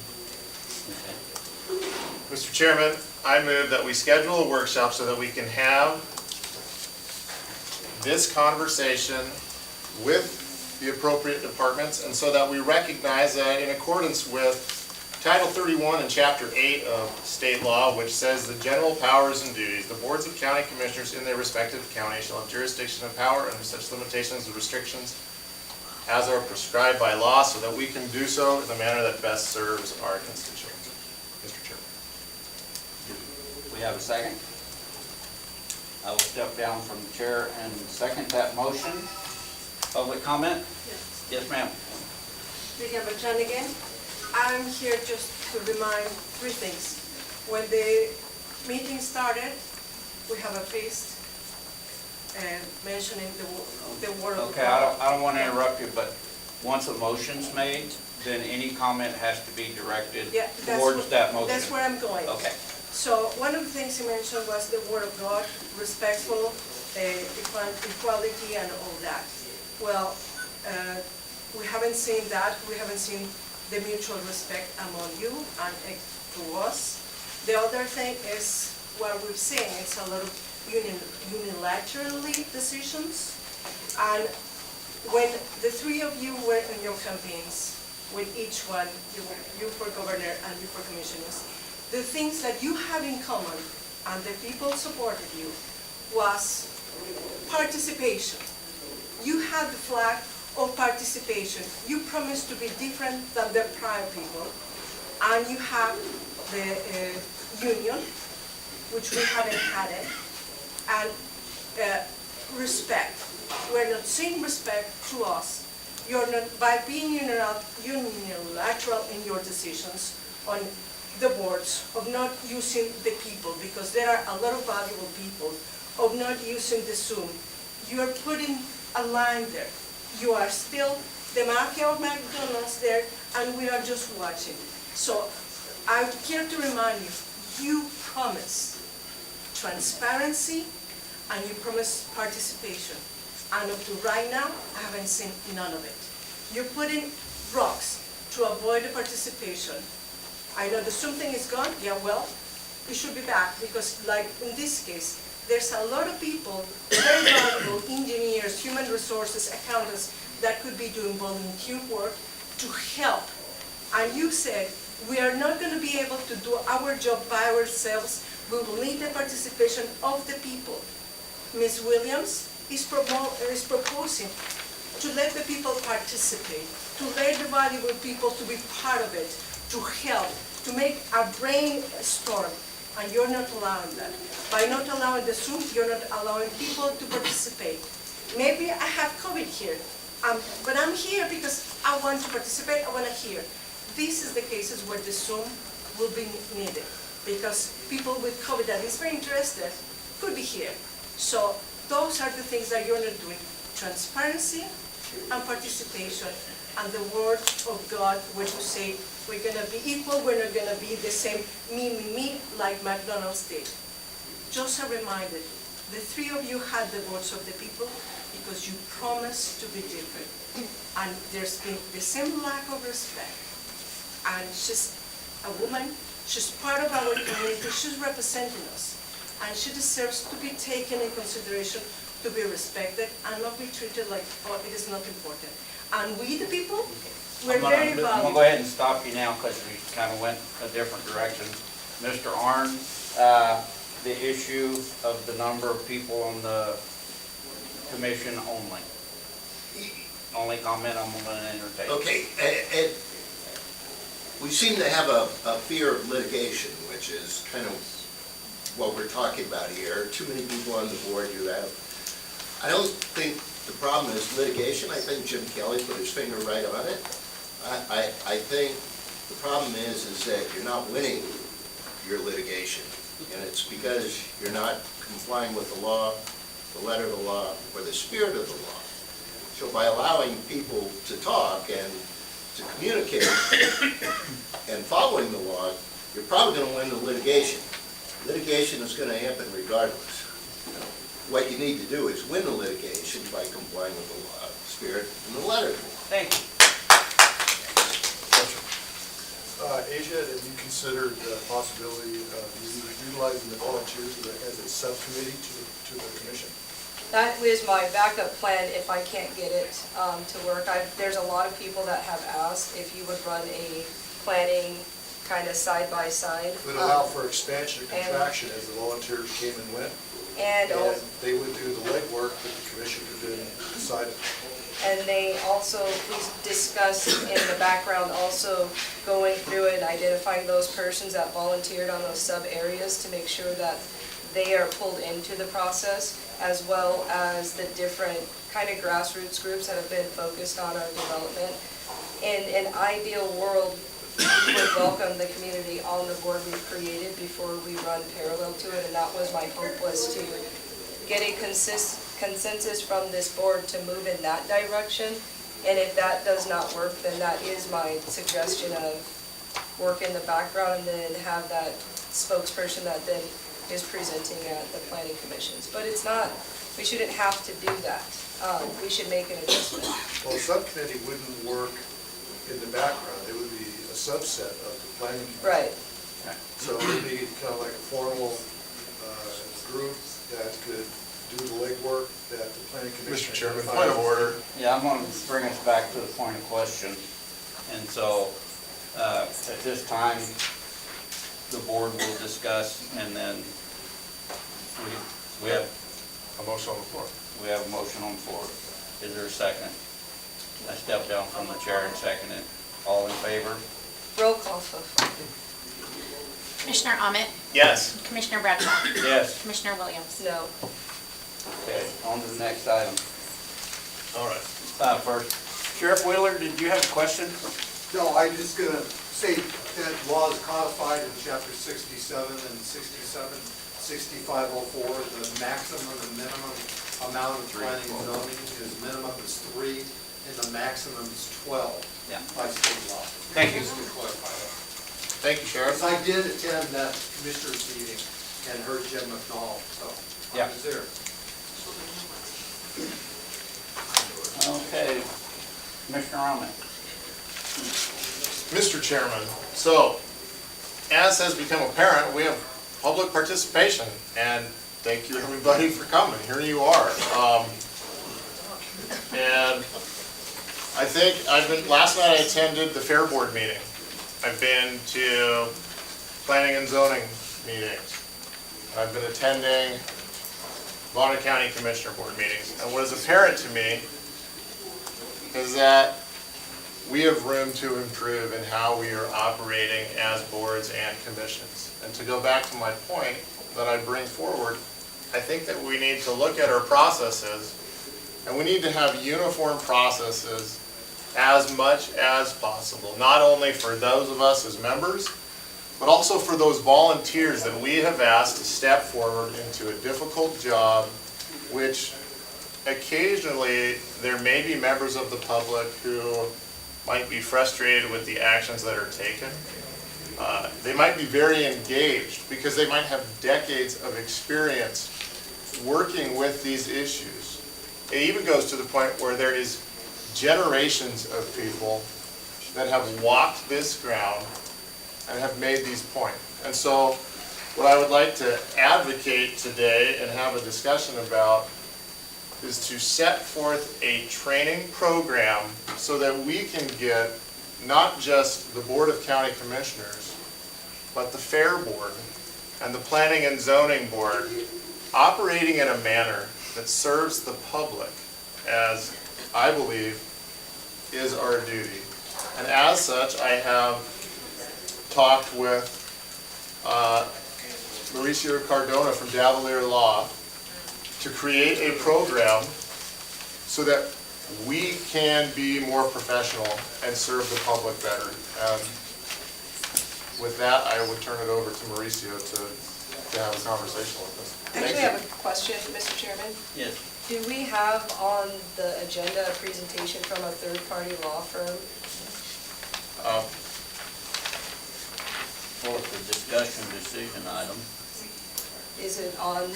Mr. Chairman, I move that we schedule a workshop so that we can have this conversation with the appropriate departments, and so that we recognize that in accordance with Title 31 and Chapter 8 of state law, which says the general powers and duties, the boards of county commissioners in their respective counties shall have jurisdiction and power under such limitations and restrictions as are prescribed by law, so that we can do so in the manner that best serves our constituents. Mr. Chairman. We have a second? I will step down from the chair and second that motion. Public comment? Yes, ma'am. Lydia Beltran again. I'm here just to remind three things. When the meeting started, we have a feast. mentioning the word of Okay, God. I don't want to interrupt you, but once a motion's made, then any comment has to be directed Yeah, that's towards what- that motion. That's where I'm going. Okay. So one of the things you mentioned was the word of God, respectful, equality and all that. Well, we haven't seen that. We haven't seen the mutual respect among you and to us. The other thing is what we've seen, it's a lot of unilaterally decisions. And when the three of you were in your campaigns, with each one, you for governor and you for commissioners, the things that you have in common and the people supported you was participation. You had the flag of participation. You promised to be different than the prior people. And you have the union, which we haven't had it, and respect. We're not seeing respect to us. You're not, by being unilateral in your decisions on the boards, of not using the people, because there are a lot of valuable people, of not using the Zoom. You're putting a line there. You are still the mafia of McDonald's there, and we are just watching. So I'm here to remind you, you promised transparency and you promised participation. And up to right now, I haven't seen none of it. You're putting rocks to avoid the participation. I know the Zoom thing is gone, yeah, well, it should be back, because like in this case, there's a lot of people, very valuable engineers, human resources, accountants, that could be doing volunteer work to help. And you said, we are not going to be able to do our job by ourselves. We will need the participation of the people. Ms. Williams is proposing to let the people participate, to let the valuable people to be part of it, to help, to make a brainstorm, and you're not allowing that. By not allowing the Zoom, you're not allowing people to participate. Maybe I have COVID here, but I'm here because I want to participate, I want to hear. This is the cases where the Zoom will be needed, because people with COVID that is very interested could be here. So those are the things that you're not doing. Transparency and participation, and the word of God, where you say, we're going to be equal, we're not going to be the same me, like McDonald's did. Just a reminder, the three of you had the votes of the people because you promised to be different. And there's been the same lack of respect. And she's a woman, she's part of our community, she's representing us. And she deserves to be taken in consideration, to be respected, and not be treated like, oh, it is not important. And we, the people, we're very I'm going to valuable. go ahead and stop you now because we kind of went a different direction. Mr. Arn, the issue of the number of people on the commission only. Only comment I'm going to entertain. Okay, and we seem to have a fear of litigation, which is kind of what we're talking about here. Too many people on the board who have, I don't think the problem is litigation. I think Jim Kelly put his finger right on it. I think the problem is that you're not winning your litigation, and it's because you're not complying with the law, the letter of the law, or the spirit of the law. So by allowing people to talk and to communicate and following the law, you're probably going to win the litigation. Litigation is going to happen regardless. What you need to do is win the litigation by complying with the law, spirit, and the letter of the law. Thank you. Asia, have you considered the possibility of utilizing the volunteers as a subcommittee to the commission? That is my backup plan if I can't get it to work. There's a lot of people that have asked if you would run a planning kind of side by side. It would allow for expansion and contraction as the volunteers came and went. And they would do the legwork that the commission could then decide. And they also, we discussed in the background also going through it and identifying those persons that volunteered on those sub areas to make sure that they are pulled into the process, as well as the different kind of grassroots groups that have been focused on our development. In an ideal world, we would welcome the community on the board we've created before we run parallel to it, and that was my hope, was to get a consistent consensus from this board to move in that direction. And if that does not work, then that is my suggestion of work in the background and then have that spokesperson that then is presenting at the planning commissions. But it's not, we shouldn't have to do that. We should make an adjustment. Well, a subcommittee wouldn't work in the background, it would be a subset of the planning commission. Right. So it would be kind of like a formal group that could do the legwork that the planning commission. Mr. Chairman, point of order. Yeah, I'm gonna bring us back to the point of question. And so, at this time, the board will discuss, and then we have A motion on the floor. We have a motion on the floor. Is there a second? I stepped down from the chair and seconded it. All in favor? Roll call. Commissioner Ahmet, Yes. Commissioner Bradshaw, Yes. Commissioner Williams. No. Okay, on to the next item. All right. First, Sheriff Wheeler, did you have a question? No, I'm just gonna say that law is codified in chapter 67 and 6504. The maximum and minimum amount of planning and zoning is minimum is 3 and the maximum is 12 Yeah. by state law. Thank you. Just to clarify that. Thank you, Sheriff. Because I did attend that commissioners meeting and heard Jim McNall, so Yeah. I was there. Okay, Commissioner Ahmed. Mr. Chairman, so, as has become apparent, we have public participation, and thank you everybody for coming. Here you are. And I think last night I attended the Fair Board meeting. I've been to planning and zoning meetings. I've been attending Bonner County Commissioner Board meetings. And what is apparent to me is that we have room to improve in how we are operating as boards and commissions. And to go back to my point that I bring forward, I think that we need to look at our processes, and we need to have uniform processes as much as possible, not only for those of us as members, but also for those volunteers that we have asked to step forward into a difficult job, which occasionally there may be members of the public who might be frustrated with the actions that are taken. They might be very engaged because they might have decades of experience working with these issues. It even goes to the point where there is generations of people that have walked this ground and have made these points. And so what I would like to advocate today and have a discussion about is to set forth a training program so that we can get not just the Board of County Commissioners, but the Fair Board and the Planning and Zoning Board operating in a manner that serves the public, as I believe is our duty. And as such, I have talked with Mauricio Cardona from Davalier Law to create a program so that we can be more professional and serve the public better. With that, I would turn it over to Mauricio to have a conversation with us. Actually, I have a question, Mr. Chairman. Yes. Do we have on the agenda a presentation from a third-party law firm? For the discussion decision item. Is it on,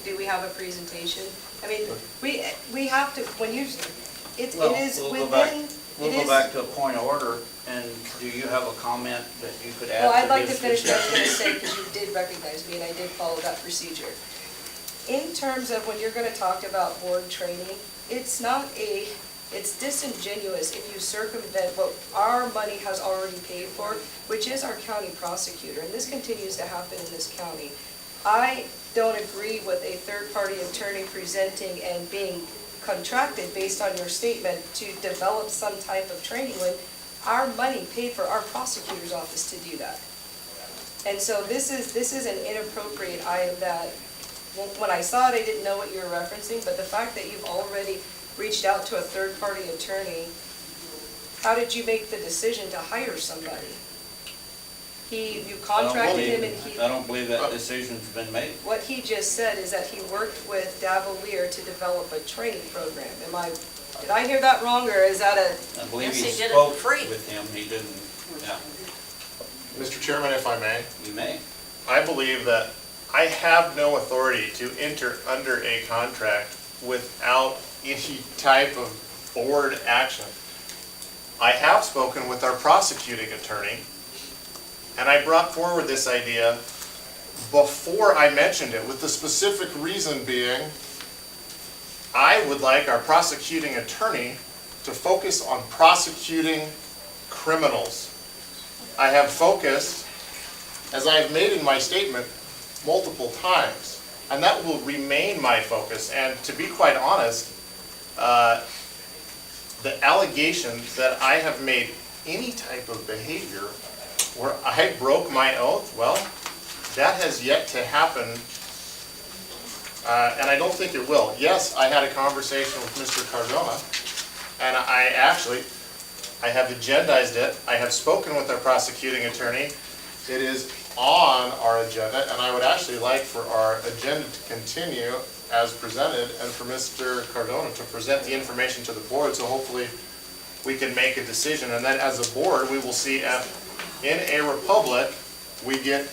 do we have a presentation? I mean, we have to, when you, it Well, is we'll go back- within, We'll it go is. back to a point of order, and do you have a comment that you could add Well, to I'd like to this finish what I was discussion? gonna say, because you did recognize me, and I did follow that procedure. In terms of when you're gonna talk about board training, it's disingenuous if you circumvent what our money has already paid for, which is our county prosecutor, and this continues to happen in this county. I don't agree with a third-party attorney presenting and being contracted based on your statement to develop some type of training when our money paid for our prosecutor's office to do that. And so this is an inappropriate item that, when I saw it, I didn't know what you were referencing, but the fact that you've already reached out to a third-party attorney, how did you make the decision to hire somebody? You contracted him and he, I don't believe that decision's been made. what he just said is that he worked with Davalier to develop a training program. Did I hear that wrong, or is that a? I believe Yes, he he did it spoke for free. with him, he didn't, yeah, Mr. Chairman, if I may, you may. I believe that I have no authority to enter under a contract without any type of board action. I have spoken with our prosecuting attorney, and I brought forward this idea before I mentioned it, with the specific reason being, I would like our prosecuting attorney to focus on prosecuting criminals. I have focused, as I have made in my statement, multiple times, and that will remain my focus. And to be quite honest, the allegations that I have made any type of behavior where I broke my oath, well, that has yet to happen, and I don't think it will. Yes, I had a conversation with Mr. Cardona, and I have agendized it. I have spoken with our prosecuting attorney. It is on our agenda, and I would actually like for our agenda to continue as presented, and for Mr. Cardona to present the information to the board, so hopefully we can make a decision. And then as a board, we will see if in a republic, we get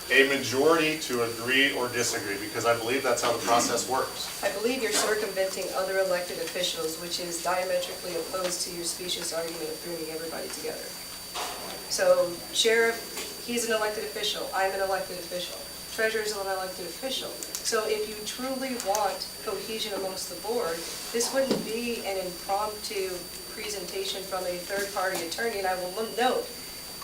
a majority to agree or disagree, because I believe that's how the process works. I believe you're circumventing other elected officials, which is diametrically opposed to your specious argument of bringing everybody together. So sheriff, he's an elected official, I'm an elected official, treasurer's an elected official. So if you truly want cohesion amongst the board, this wouldn't be an impromptu presentation from a third-party attorney. And I will note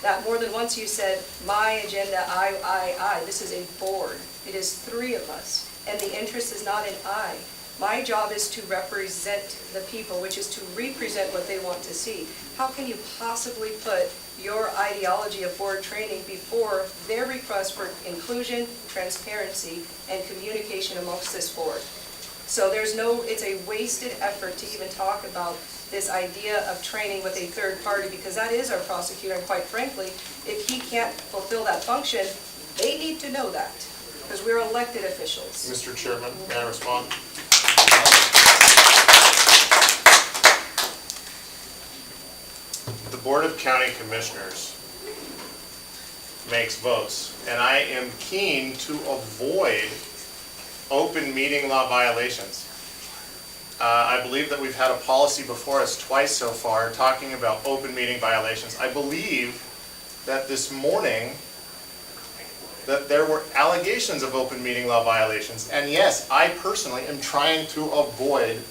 that more than once you said, my agenda, I. This is a board. It is three of us, and the interest is not in I. My job is to represent the people, which is to represent what they want to see. How can you possibly put your ideology of board training before their request for inclusion, transparency, and communication amongst this board? So it's a wasted effort to even talk about this idea of training with a third party, because that is our prosecutor, and quite frankly, if he can't fulfill that function, they need to know that, because we're elected officials. Mr. Chairman, may I respond? The Board of County Commissioners makes votes, and I am keen to avoid open meeting law violations. I believe that we've had a policy before us twice so far talking about open meeting violations. I believe that this morning that there were allegations of open meeting law violations. And yes, I personally am trying to avoid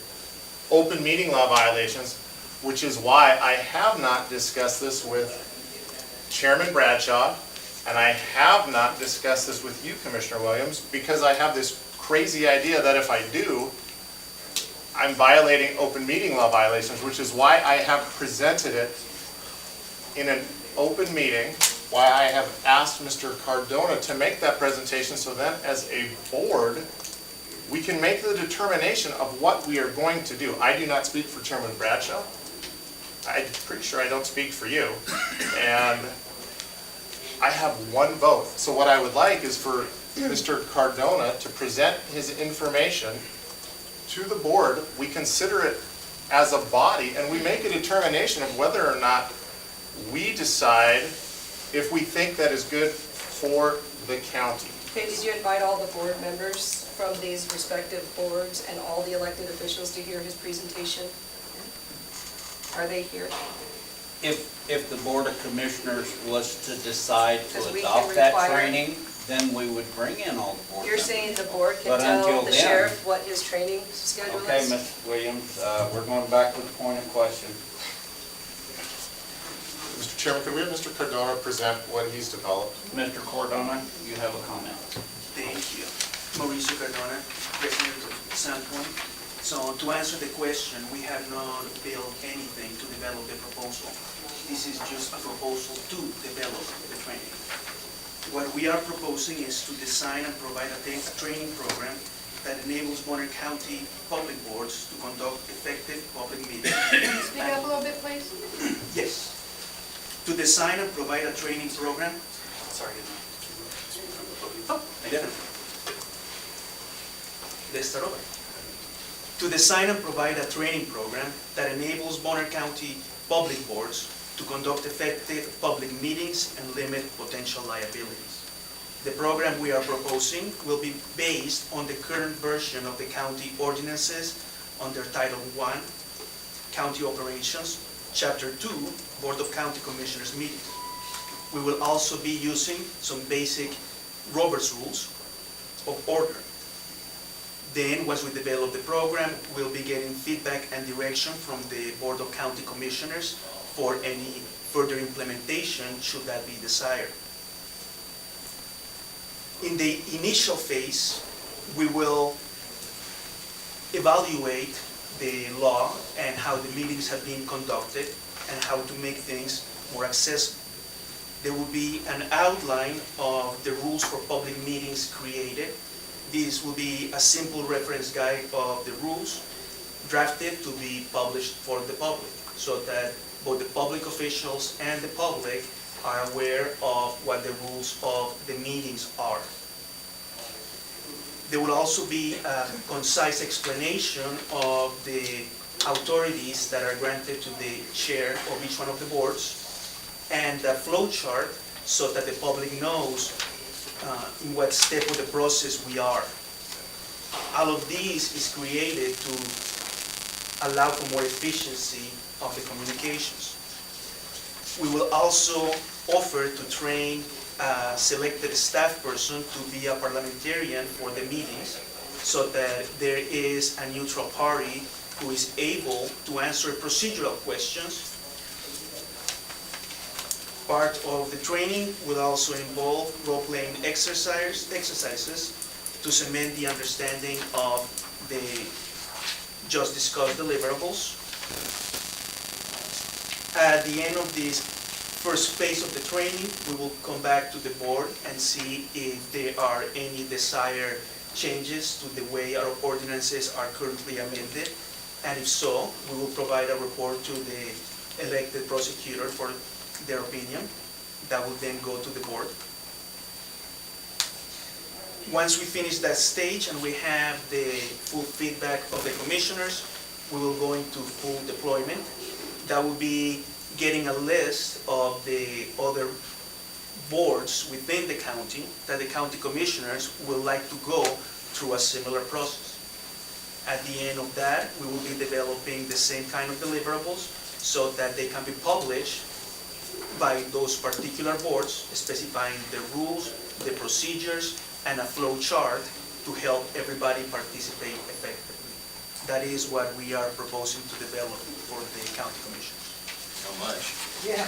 open meeting law violations, which is why I have not discussed this with Chairman Bradshaw, and I have not discussed this with you, Commissioner Williams, because I have this crazy idea that if I do, I'm violating open meeting law violations, which is why I have presented it in an open meeting, why I have asked Mr. Cardona to make that presentation, so then as a board, we can make the determination of what we are going to do. I do not speak for Chairman Bradshaw. I'm pretty sure I don't speak for you. And I have one vote. So what I would like is for Mr. Cardona to present his information to the board. We consider it as a body, and we make a determination of whether or not we decide if we think that is good for the county. Okay, did you invite all the board members from these respective boards and all the elected officials to hear his presentation? Are they here? If the Board of Commissioners was to decide Because to we can adopt that require- training, then we would bring in all the board You're members. saying the board can But until tell the then- sheriff what his training schedule is? Okay, Ms. Williams, we're going back to the point of question. Mr. Chairman, could we have Mr. Cardona present what he's developed? Mr. Cardona, you have a comment. Thank you. Mauricio Cardona, President of Sandpoint. So to answer the question, we have not built anything to develop the proposal. This is just a proposal to develop the training. What we are proposing is to design and provide a training program that enables Bonner County public boards to conduct effective public meetings. Speak up a little bit, please. Yes. to design and provide a training program. Sorry. Oh, I didn't. Let's start over. To design and provide a training program that enables Bonner County public boards to conduct effective public meetings and limit potential liabilities. The program we are proposing will be based on the current version of the county ordinances under Title I, County Operations, Chapter 2, Board of County Commissioners meetings. We will also be using some basic Robert's Rules of Order. Then, once we develop the program, we'll be getting feedback and direction from the Board of County Commissioners for any further implementation should that be desired. In the initial phase, we will evaluate the law and how the meetings have been conducted and how to make things more accessible. There will be an outline of the rules for public meetings created. This will be a simple reference guide of the rules drafted to be published for the public so that both the public officials and the public are aware of what the rules of the meetings are. There will also be a concise explanation of the authorities that are granted to the chair of each one of the boards and a flow chart so that the public knows in what step of the process we are. All of this is created to allow for more efficiency of the communications. We will also offer to train a selected staff person to be a parliamentarian for the meetings so that there is a neutral party who is able to answer procedural questions. Part of the training will also involve role-playing exercises to cement the understanding of the just discussed deliverables. At the end of this first phase of the training, we will come back to the board and see if there are any desired changes to the way our ordinances are currently amended. And if so, we will provide a report to the elected prosecutor for their opinion. That will then go to the board. Once we finish that stage and we have the full feedback of the commissioners, we will go into full deployment. That will be getting a list of the other boards within the county that the county commissioners would like to go through a similar process. At the end of that, we will be developing the same kind of deliverables so that they can be published by those particular boards, specifying the rules, the procedures, and a flow chart to help everybody participate effectively. That is what we are proposing to develop for the county commissioners. How much? Yeah.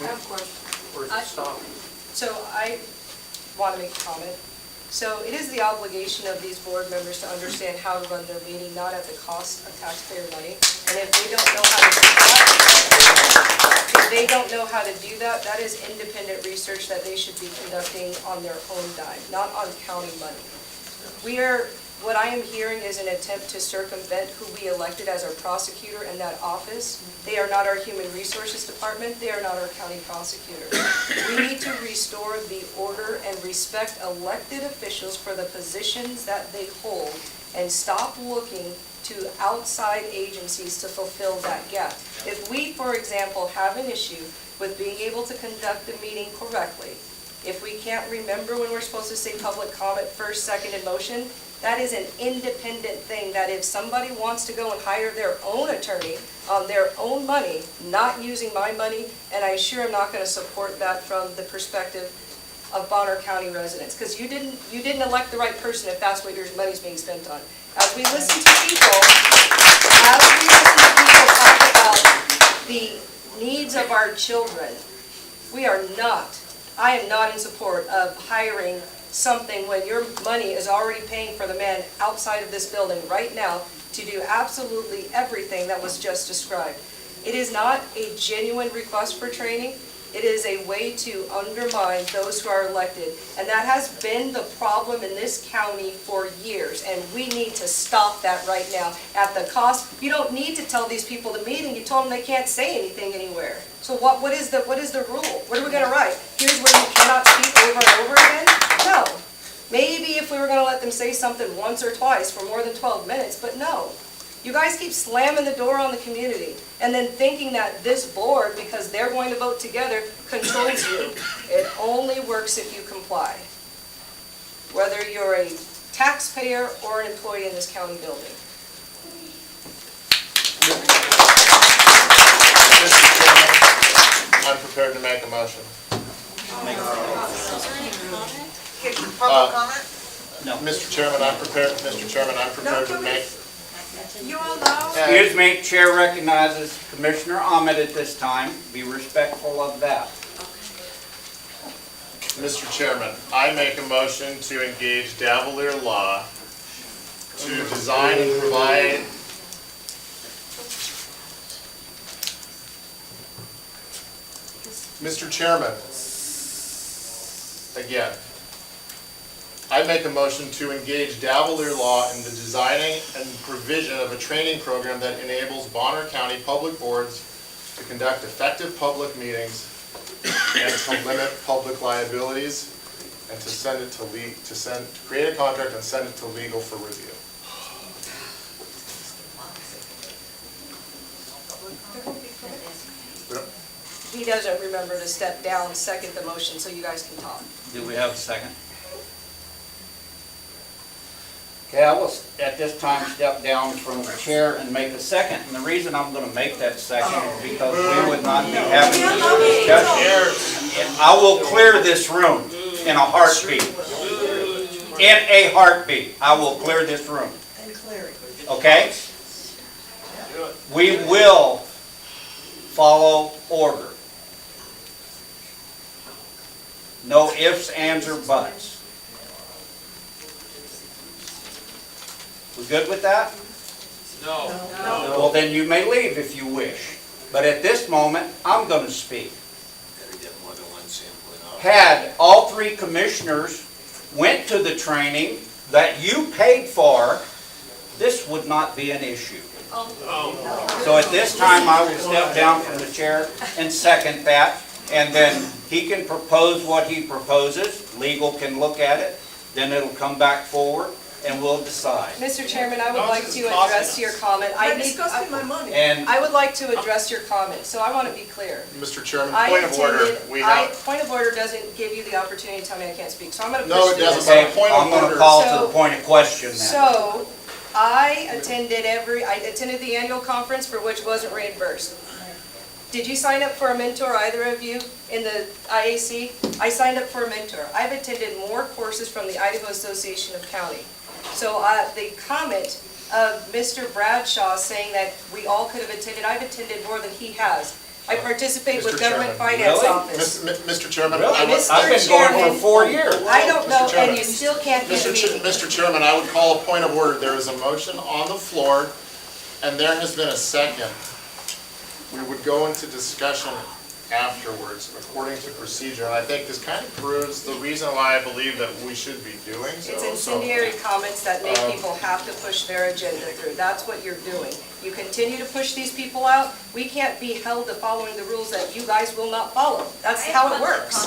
Of course. Where's it stop? So I want to make a comment. So it is the obligation of these board members to understand how to run their meeting, not at the cost of taxpayer money. And if they don't know how to do that, that is independent research that they should be conducting on their own dime, not on county money. What I am hearing is an attempt to circumvent who we elected as our prosecutor in that office. They are not our human resources department. They are not our county prosecutor. We need to restore the order and respect elected officials for the positions that they hold and stop looking to outside agencies to fulfill that gap. If we, for example, have an issue with being able to conduct the meeting correctly, if we can't remember when we're supposed to say public comment first, second, and motion, that is an independent thing that if somebody wants to go and hire their own attorney on their own money, not using my money, and I sure am not going to support that from the perspective of Bonner County residents, because you didn't elect the right person if that's what your money's being spent on. As we listen to people talk about the needs of our children, I am not in support of hiring something when your money is already paying for the man outside of this building right now to do absolutely everything that was just described. It is not a genuine request for training. It is a way to undermine those who are elected. And that has been the problem in this county for years, and we need to stop that right now. At the cost, you don't need to tell these people the meeting, you told them they can't say anything anywhere. So what is the rule? What are we gonna write? Here's where you cannot speak over and over again? No. Maybe if we were gonna let them say something once or twice for more than 12 minutes, but no. You guys keep slamming the door on the community and then thinking that this board, because they're going to vote together, controls you. It only works if you comply. Whether you're a taxpayer or an employee in this county building. Mr. Chairman, I'm prepared to make a motion. Public comment? No. Mr. Chairman, I'm prepared to make. You all know? Excuse me, Chair recognizes Commissioner Ahmed at this time. Be respectful of that. Mr. Chairman, I make a motion to engage Davalier Law to design and provide Mr. Chairman, again, I make a motion to engage Davalier Law in the designing and provision of a training program that enables Bonner County public boards to conduct effective public meetings and to limit public liabilities and to create a contract and send it to legal for review. He doesn't remember to step down, second the motion, so you guys can talk. Do we have a second? Okay, I will at this time step down from the chair and make a second. And the reason I'm going to make that second is because we would not be having this discussion. I will clear this room in a heartbeat. In a heartbeat, I will clear this room. Okay? We will follow order. No ifs, ands, or buts. We good with that? No. Well, then you may leave if you wish. But at this moment, I'm going to speak. Had all three commissioners went to the training that you paid for, this would not be an issue. So at this time, I will step down from the chair and second that. And then he can propose what he proposes. Legal can look at it. Then it'll come back forward. And we'll decide. Mr. Chairman, I would like to address your comment. But it's costing my money. And I would like to address your comment, so I want to be clear. Mr. Chairman, point of order. Point of order doesn't give you the opportunity to tell me I can't speak, so I'm going to push No, it through doesn't, this. but okay, a point I'm of going to order. call to the point of question then. So, I attended the annual conference for which wasn't reimbursed. Did you sign up for a mentor, either of you, in the IAC? I signed up for a mentor. I've attended more courses from the Idaho Association of County. So the comment of Mr. Bradshaw saying that we all could have attended, I've attended more than he has. I participated with Mr. Government Chairman. Finance Really? Office. Mr. Chairman, Really? I would, Mr. I've been going Chairman, for 4 years. I don't know, Mr. Chairman. and you still can't get a meeting. Mr. Chairman, I would call a point of order. There is a motion on the floor, and there has been a second. We would go into discussion afterwards, according to procedure, and I think this kind of proves the reason why I believe that we should be doing so. It's incendiary comments that make people have to push their agenda through. That's what you're doing. You continue to push these people out, we can't be held to following the rules that you guys will not follow. That's how it works.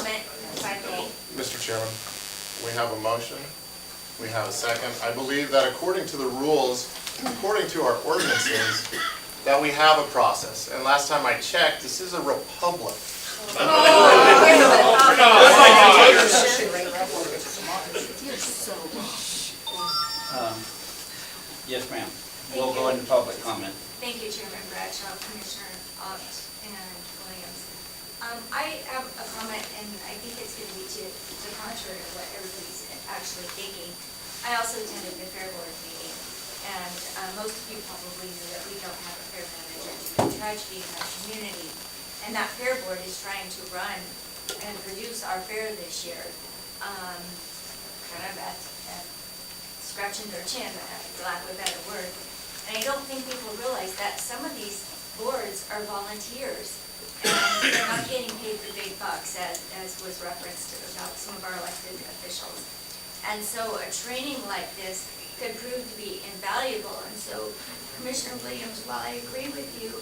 Mr. Chairman, we have a motion, we have a second. I believe that according to the rules, according to our ordinances, that we have a process. And last time I checked, this is a republic. Yes, ma'am. We'll go into public comment. Thank you, Chairman Bradshaw, Commissioner Ott, and Williams. I have a comment, and I think it's going to be to the contrary of what everybody's actually thinking. I also attended the Fair Board meeting, and most of you probably knew that we don't have a fair manager. It's a tragedy in our community, and that Fair Board is trying to run and produce our fair this year, kind of at scratching their chin, for lack of a better word. And I don't think people realize that some of these boards are volunteers. And they're not getting paid the big bucks, as was referenced about some of our elected officials. And so a training like this could prove to be invaluable. And so Commissioner Williams, while I agree with you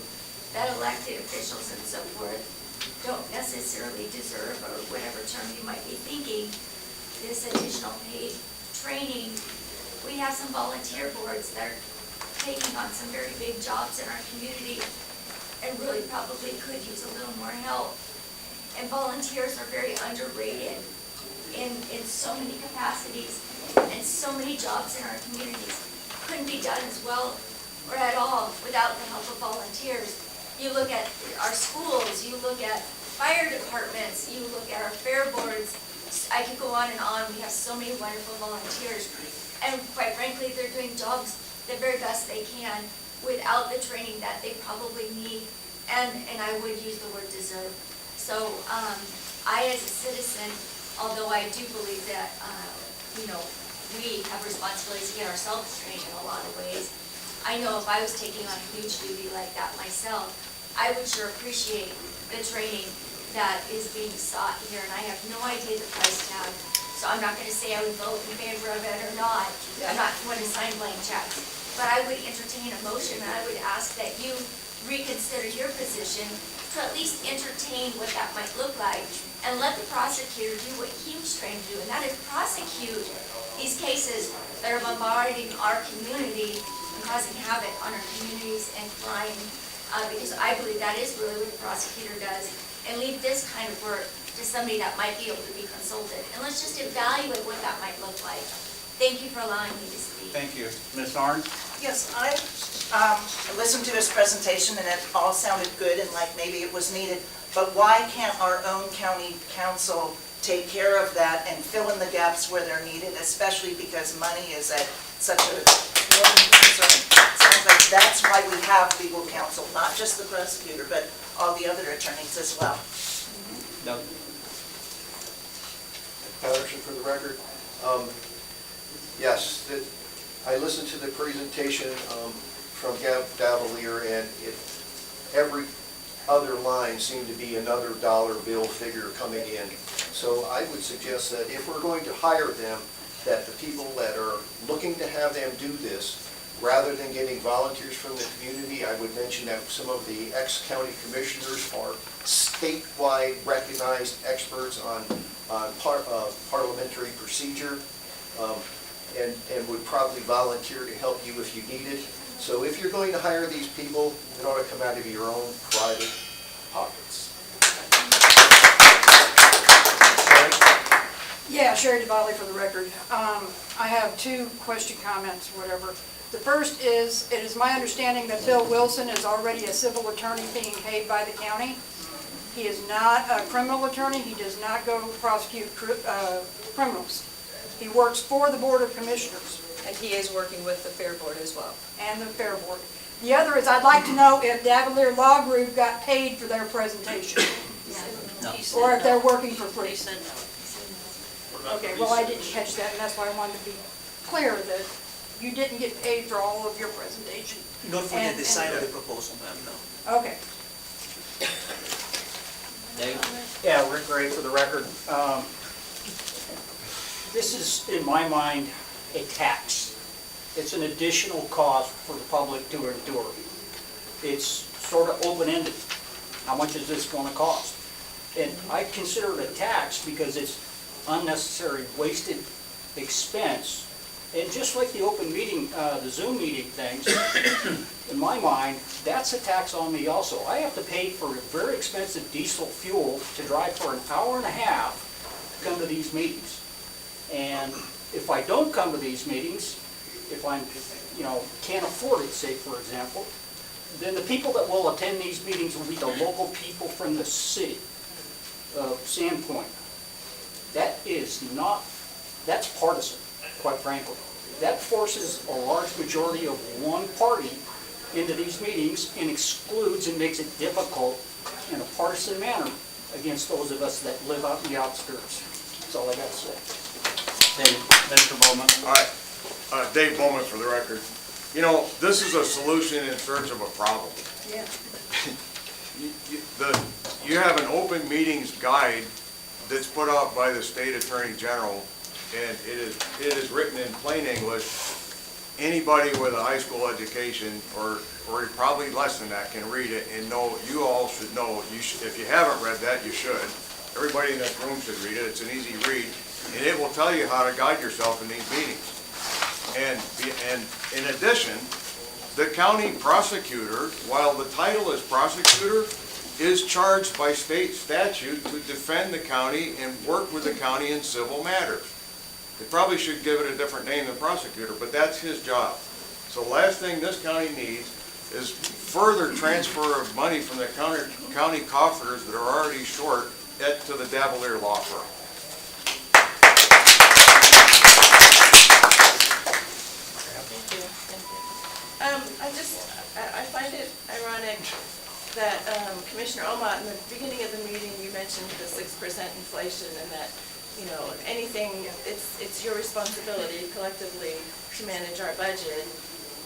that elected officials and so forth don't necessarily deserve, or whatever term you might be thinking, this additional paid training, we have some volunteer boards that are taking on some very big jobs in our community and really probably could use a little more help. And volunteers are very underrated in so many capacities and so many jobs in our communities. Couldn't be done as well or at all without the help of volunteers. You look at our schools, you look at fire departments, you look at our fair boards. I could go on and on. We have so many wonderful volunteers. And quite frankly, they're doing jobs the very best they can without the training that they probably need. And I would use the word deserve. So I, as a citizen, although I do believe that, we have responsibilities to get ourselves trained in a lot of ways, I know if I was taking on a huge duty like that myself, I would sure appreciate the training that is being sought here, and I have no idea the price tag, so I'm not gonna say I would vote in favor of it or not. I'm not one to sign blank checks, but I would entertain a motion, and I would ask that you reconsider your position to at least entertain what that might look like, and let the prosecutor do what he was trained to do, and that is prosecute these cases that are bombarding our community and causing havoc on our communities and crime, because I believe that is really what the prosecutor does, and leave this kind of work to somebody that might be able to be consulted. And let's just evaluate what that might look like. Thank you for allowing me to speak. Thank you. Ms. Arndt? Yes, I listened to his presentation and it all sounded good and like maybe it was needed, but why can't our own county council take care of that and fill in the gaps where they're needed, especially because money is at such a important concern? Sounds like that's why we have legal counsel, not just the prosecutor, but all the other attorneys as well. Doug? Patterson for the record. Yes, I listened to the presentation from Gab Davalier, and every other line seemed to be another dollar bill figure coming in. So I would suggest that if we're going to hire them, that the people that are looking to have them do this, rather than getting volunteers from the community, I would mention that some of the ex-county commissioners are statewide recognized experts on parliamentary procedure, and would probably volunteer to help you if you need it. So if you're going to hire these people, it ought to come out of your own private pockets. Yeah, Sherry DeValley for the record. I have two comments, whatever. The first is, it is my understanding that Bill Wilson is already a civil attorney being paid by the county. He is not a criminal attorney. He does not go prosecute criminals. He works for the Board of Commissioners. And he is working with the Fair Board as well. And the Fair Board. The other is, I'd like to know if Davalier Law Group got paid for their presentation. No. Or if they're working for free. He said no. Okay, well, I didn't catch that, and that's why I wanted to be clear that you didn't get paid for all of your presentation. Not for the design of the proposal, ma'am, no. Okay. Yeah, Rick Gray for the record. This is, in my mind, a tax. It's an additional cost for the public to endure. It's sort of open-ended. How much is this going to cost? And I consider it a tax because it's unnecessary wasted expense. And just like the open meeting, the Zoom meeting things, in my mind, that's a tax on me also. I have to pay for very expensive diesel fuel to drive for an hour and a half to come to these meetings. And if I don't come to these meetings, if I'm, can't afford it, say for example, then the people that will attend these meetings will be the local people from the city of Sandpoint. That's partisan, quite frankly. That forces a large majority of one party into these meetings and excludes and makes it difficult in a partisan manner against those of us that live out in the outskirts. That's all I got to say. Mr. Bowman? All right, Dave Bowman for the record. This is a solution in search of a problem. Yeah. you have an open meetings guide that's put out by the state attorney general, and it is written in plain English. Anybody with a high school education, or probably less than that, can read it and know, you all should know, if you haven't read that, you should. Everybody in this room should read it, it's an easy read, and it will tell you how to guide yourself in these meetings. And in addition, the county prosecutor, while the title is prosecutor, is charged by state statute to defend the county and work with the county in civil matters. They probably should give it a different name than prosecutor, but that's his job. So the last thing this county needs is further transfer of money from the county coffers that are already short to the Davalier Law Firm. I find it ironic that Commissioner Omat, in the beginning of the meeting, you mentioned the 6% inflation and that, you know, anything, it's your responsibility collectively to manage our budget.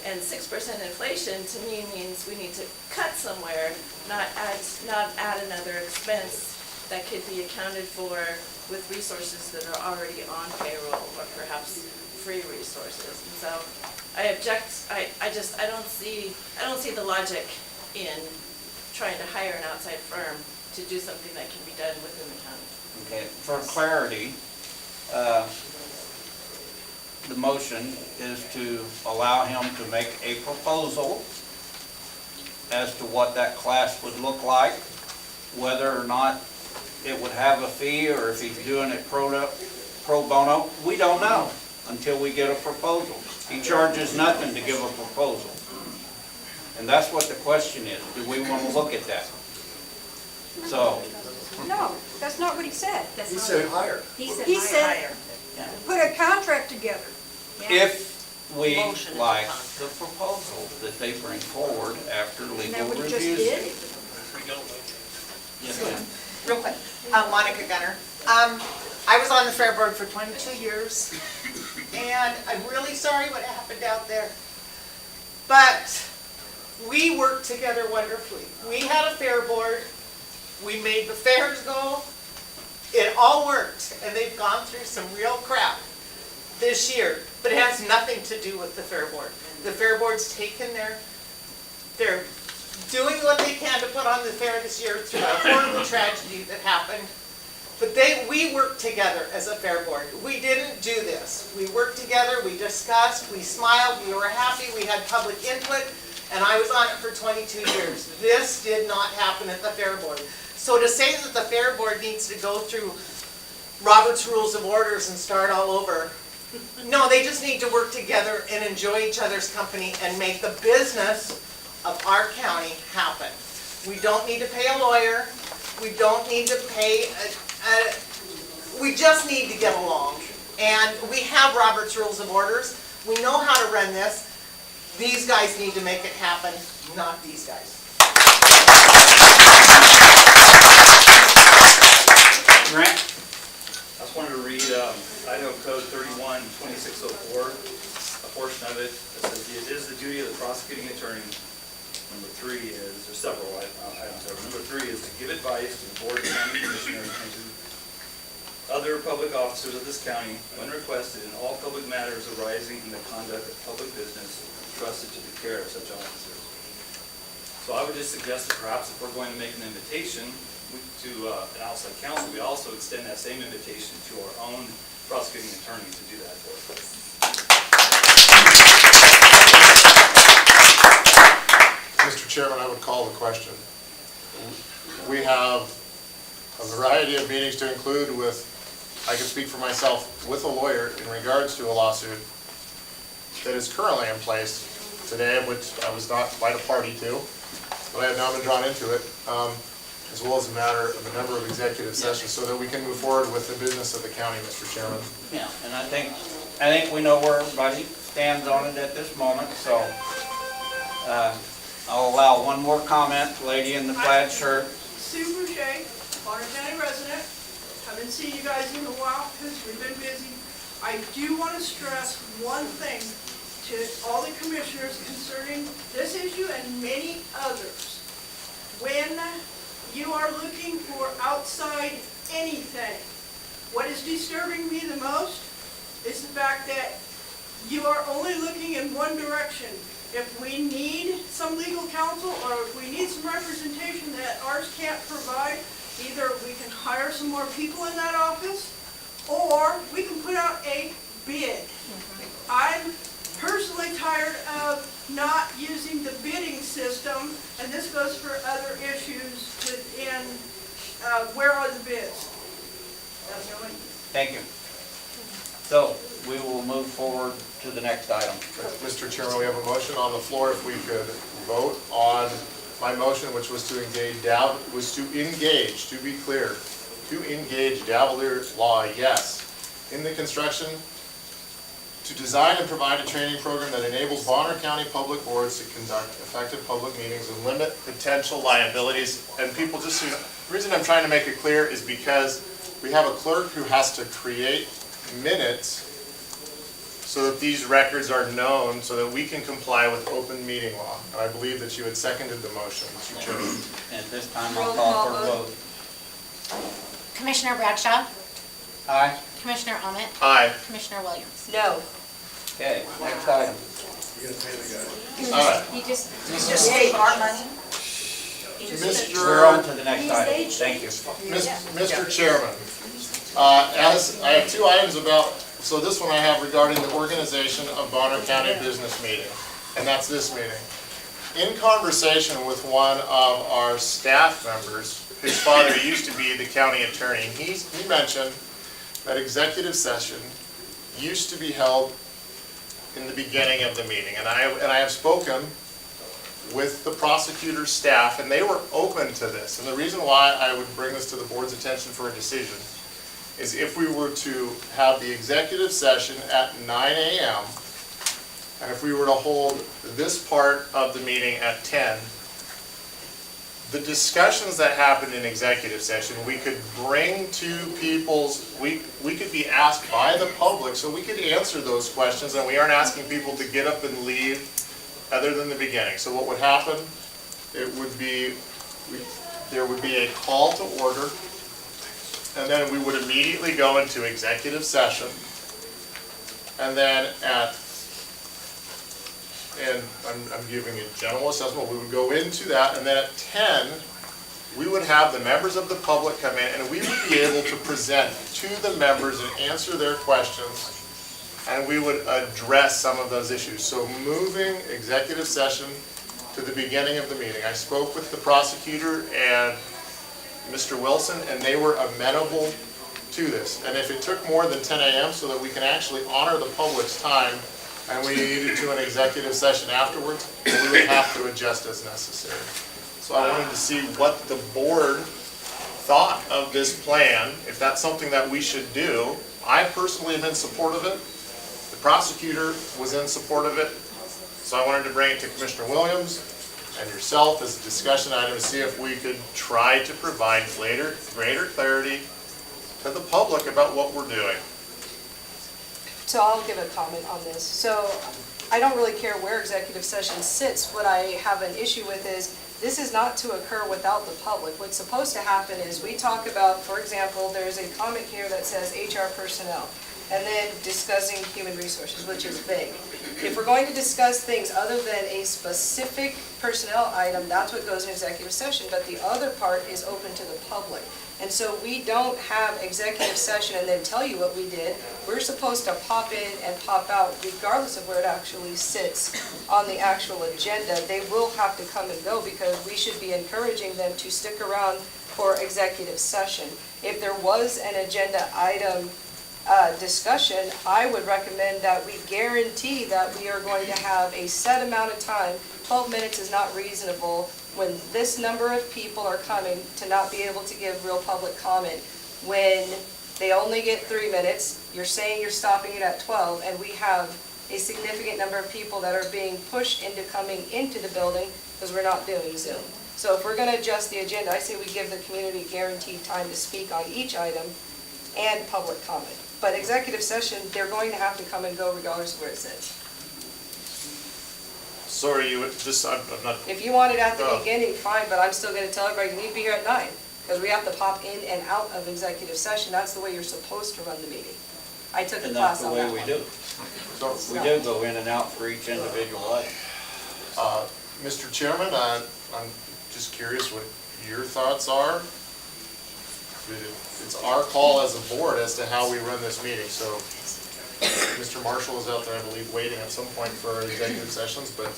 And 6% inflation to me means we need to cut somewhere, not add another expense that could be accounted for with resources that are already on payroll or perhaps free resources. And so I object. I don't see the logic in trying to hire an outside firm to do something that can be done within the county. Okay, for clarity, the motion is to allow him to make a proposal as to what that class would look like, whether or not it would have a fee, or if he's doing it pro bono, we don't know until we get a proposal. He charges nothing to give a proposal. And that's what the question is. Do we want to look at that? So. No, that's not what he said. He said hire. He said put a contract together. If we like the proposal that they bring forward after legal reviews. Yes, ma'am. Real quick, Monica Gunner. I was on the Fair Board for 22 years, and I'm really sorry what happened out there. But we worked together wonderfully. We had a Fair Board. We made the fairs go. It all worked, and they've gone through some real crap this year, but it has nothing to do with the Fair Board. The Fair Board's taken they're doing what they can to put on the fair this year through a horrible tragedy that happened. But we worked together as a Fair Board. We didn't do this. We worked together, we discussed, we smiled, we were happy, we had public input, and I was on it for 22 years. This did not happen at the Fair Board. So to say that the Fair Board needs to go through Robert's Rules of Orders and start all over, no, they just need to work together and enjoy each other's company and make the business of our county happen. We don't need to pay a lawyer. We don't need to pay, we just need to get along. And we have Robert's Rules of Orders. We know how to run this. These guys need to make it happen, not these guys. Grant? I just wanted to read Idaho Code 31-2604, a portion of it that says, it is the duty of the prosecuting attorney. Number 3 is, there's several items there. Number 3 is to give advice to the board of county commissioners and to other public officers of this county when requested in all public matters arising in the conduct of public business trusted to the care of such officers. So I would just suggest that perhaps if we're going to make an invitation to an outside counsel, we also extend that same invitation to our own prosecuting attorney to do that for us. Mr. Chairman, I would call the question. We have a variety of meetings to include with, I can speak for myself, with a lawyer in regards to a lawsuit that is currently in place today, which I was not quite a party to, but I have now been drawn into it, as well as a matter of a number of executive sessions, so that we can move forward with the business of the county, Mr. Chairman. Yeah, and I think we know where everybody stands on it at this moment, so I'll allow one more comment, lady in the plaid shirt. Sue Boucher, Bonner County resident. Haven't seen you guys in a while because we've been busy. I do want to stress one thing to all the commissioners concerning this issue and many others. when you are looking for outside anything, what is disturbing me the most is the fact that you are only looking in one direction. If we need some legal counsel or if we need some representation that ours can't provide, either we can hire some more people in that office or we can put out a bid. I'm personally tired of not using the bidding system, and this goes for other issues within, where are the bids? That's the only. Thank you. So, we will move forward to the next item. Mr. Chairman, we have a motion on the floor. If we could vote on my motion, which was to engage, to be clear, to engage Davalier Law, yes, in the construction, to design and provide a training program that enables Bonner County Public Boards to conduct effective public meetings and limit potential liabilities. And people, just so you know, the reason I'm trying to make it clear is because we have a clerk who has to create minutes so that these records are known, so that we can comply with open meeting law. And I believe that you had seconded the motion, Mr. Chairman. And at this time, I'll call for a vote. Commissioner Bradshaw, Aye. Commissioner Ahmet, Aye. Commissioner Williams. No. Okay, next item. All right. You just save our money? We're on to the next item. Thank you. Mr. Chairman, as I have two items about, so this one I have regarding the organization of Bonner County Business Meeting, and that's this meeting. In conversation with one of our staff members, his father used to be the county attorney, he mentioned that executive session used to be held in the beginning of the meeting, and I have spoken with the prosecutor's staff, and they were open to this. And the reason why I would bring this to the board's attention for a decision is if we were to have the executive session at 9 a.m., and if we were to hold this part of the meeting at 10, the discussions that happened in executive session, we could bring to people's, we could be asked by the public, so we could answer those questions, and we aren't asking people to get up and leave other than the beginning. So what would happen, it would be, there would be a call to order, and then we would immediately go into executive session. And then I'm giving a general assessment, we would go into that, and then at 10, we would have the members of the public come in, and we would be able to present to the members and answer their questions, and we would address some of those issues. So moving executive session to the beginning of the meeting. I spoke with the prosecutor and Mr. Wilson, and they were amenable to this. And if it took more than 10 a.m. so that we can actually honor the public's time, and we needed to an executive session afterwards, then we would have to adjust as necessary. So I wanted to see what the board thought of this plan, if that's something that we should do. I personally am in support of it. The prosecutor was in support of it. So I wanted to bring it to Commissioner Williams and yourself as a discussion item to see if we could try to provide greater clarity to the public about what we're doing. So I'll give a comment on this. So I don't really care where executive session sits. What I have an issue with is this is not to occur without the public. What's supposed to happen is we talk about, for example, there's a comment here that says HR personnel, and then discussing human resources, which is vague. If we're going to discuss things other than a specific personnel item, that's what goes in executive session, but the other part is open to the public. And so we don't have executive session and then tell you what we did. We're supposed to pop in and pop out regardless of where it actually sits on the actual agenda. They will have to come and go because we should be encouraging them to stick around for executive session. If there was an agenda item discussion, I would recommend that we guarantee that we are going to have a set amount of time. 12 minutes is not reasonable when this number of people are coming to not be able to give real public comment. When they only get 3 minutes, you're saying you're stopping it at 12, and we have a significant number of people that are being pushed into coming into the building because we're not doing Zoom. So if we're going to adjust the agenda, I say we give the community guaranteed time to speak on each item and public comment. But executive session, they're going to have to come and go regardless of where it sits. So are you, I'm not, If you want it at the Oh. beginning, fine, but I'm still gonna tell everybody, you need to be here at 9, because we have to pop in and out of executive session. That's the way you're supposed to run the meeting. I took the And that's class the on way that we one. do. We do go in and out for each individual item. Mr. Chairman, I'm just curious what your thoughts are. It's our call as a board as to how we run this meeting, so Mr. Marshall is out there, I believe, waiting at some point for our executive sessions, but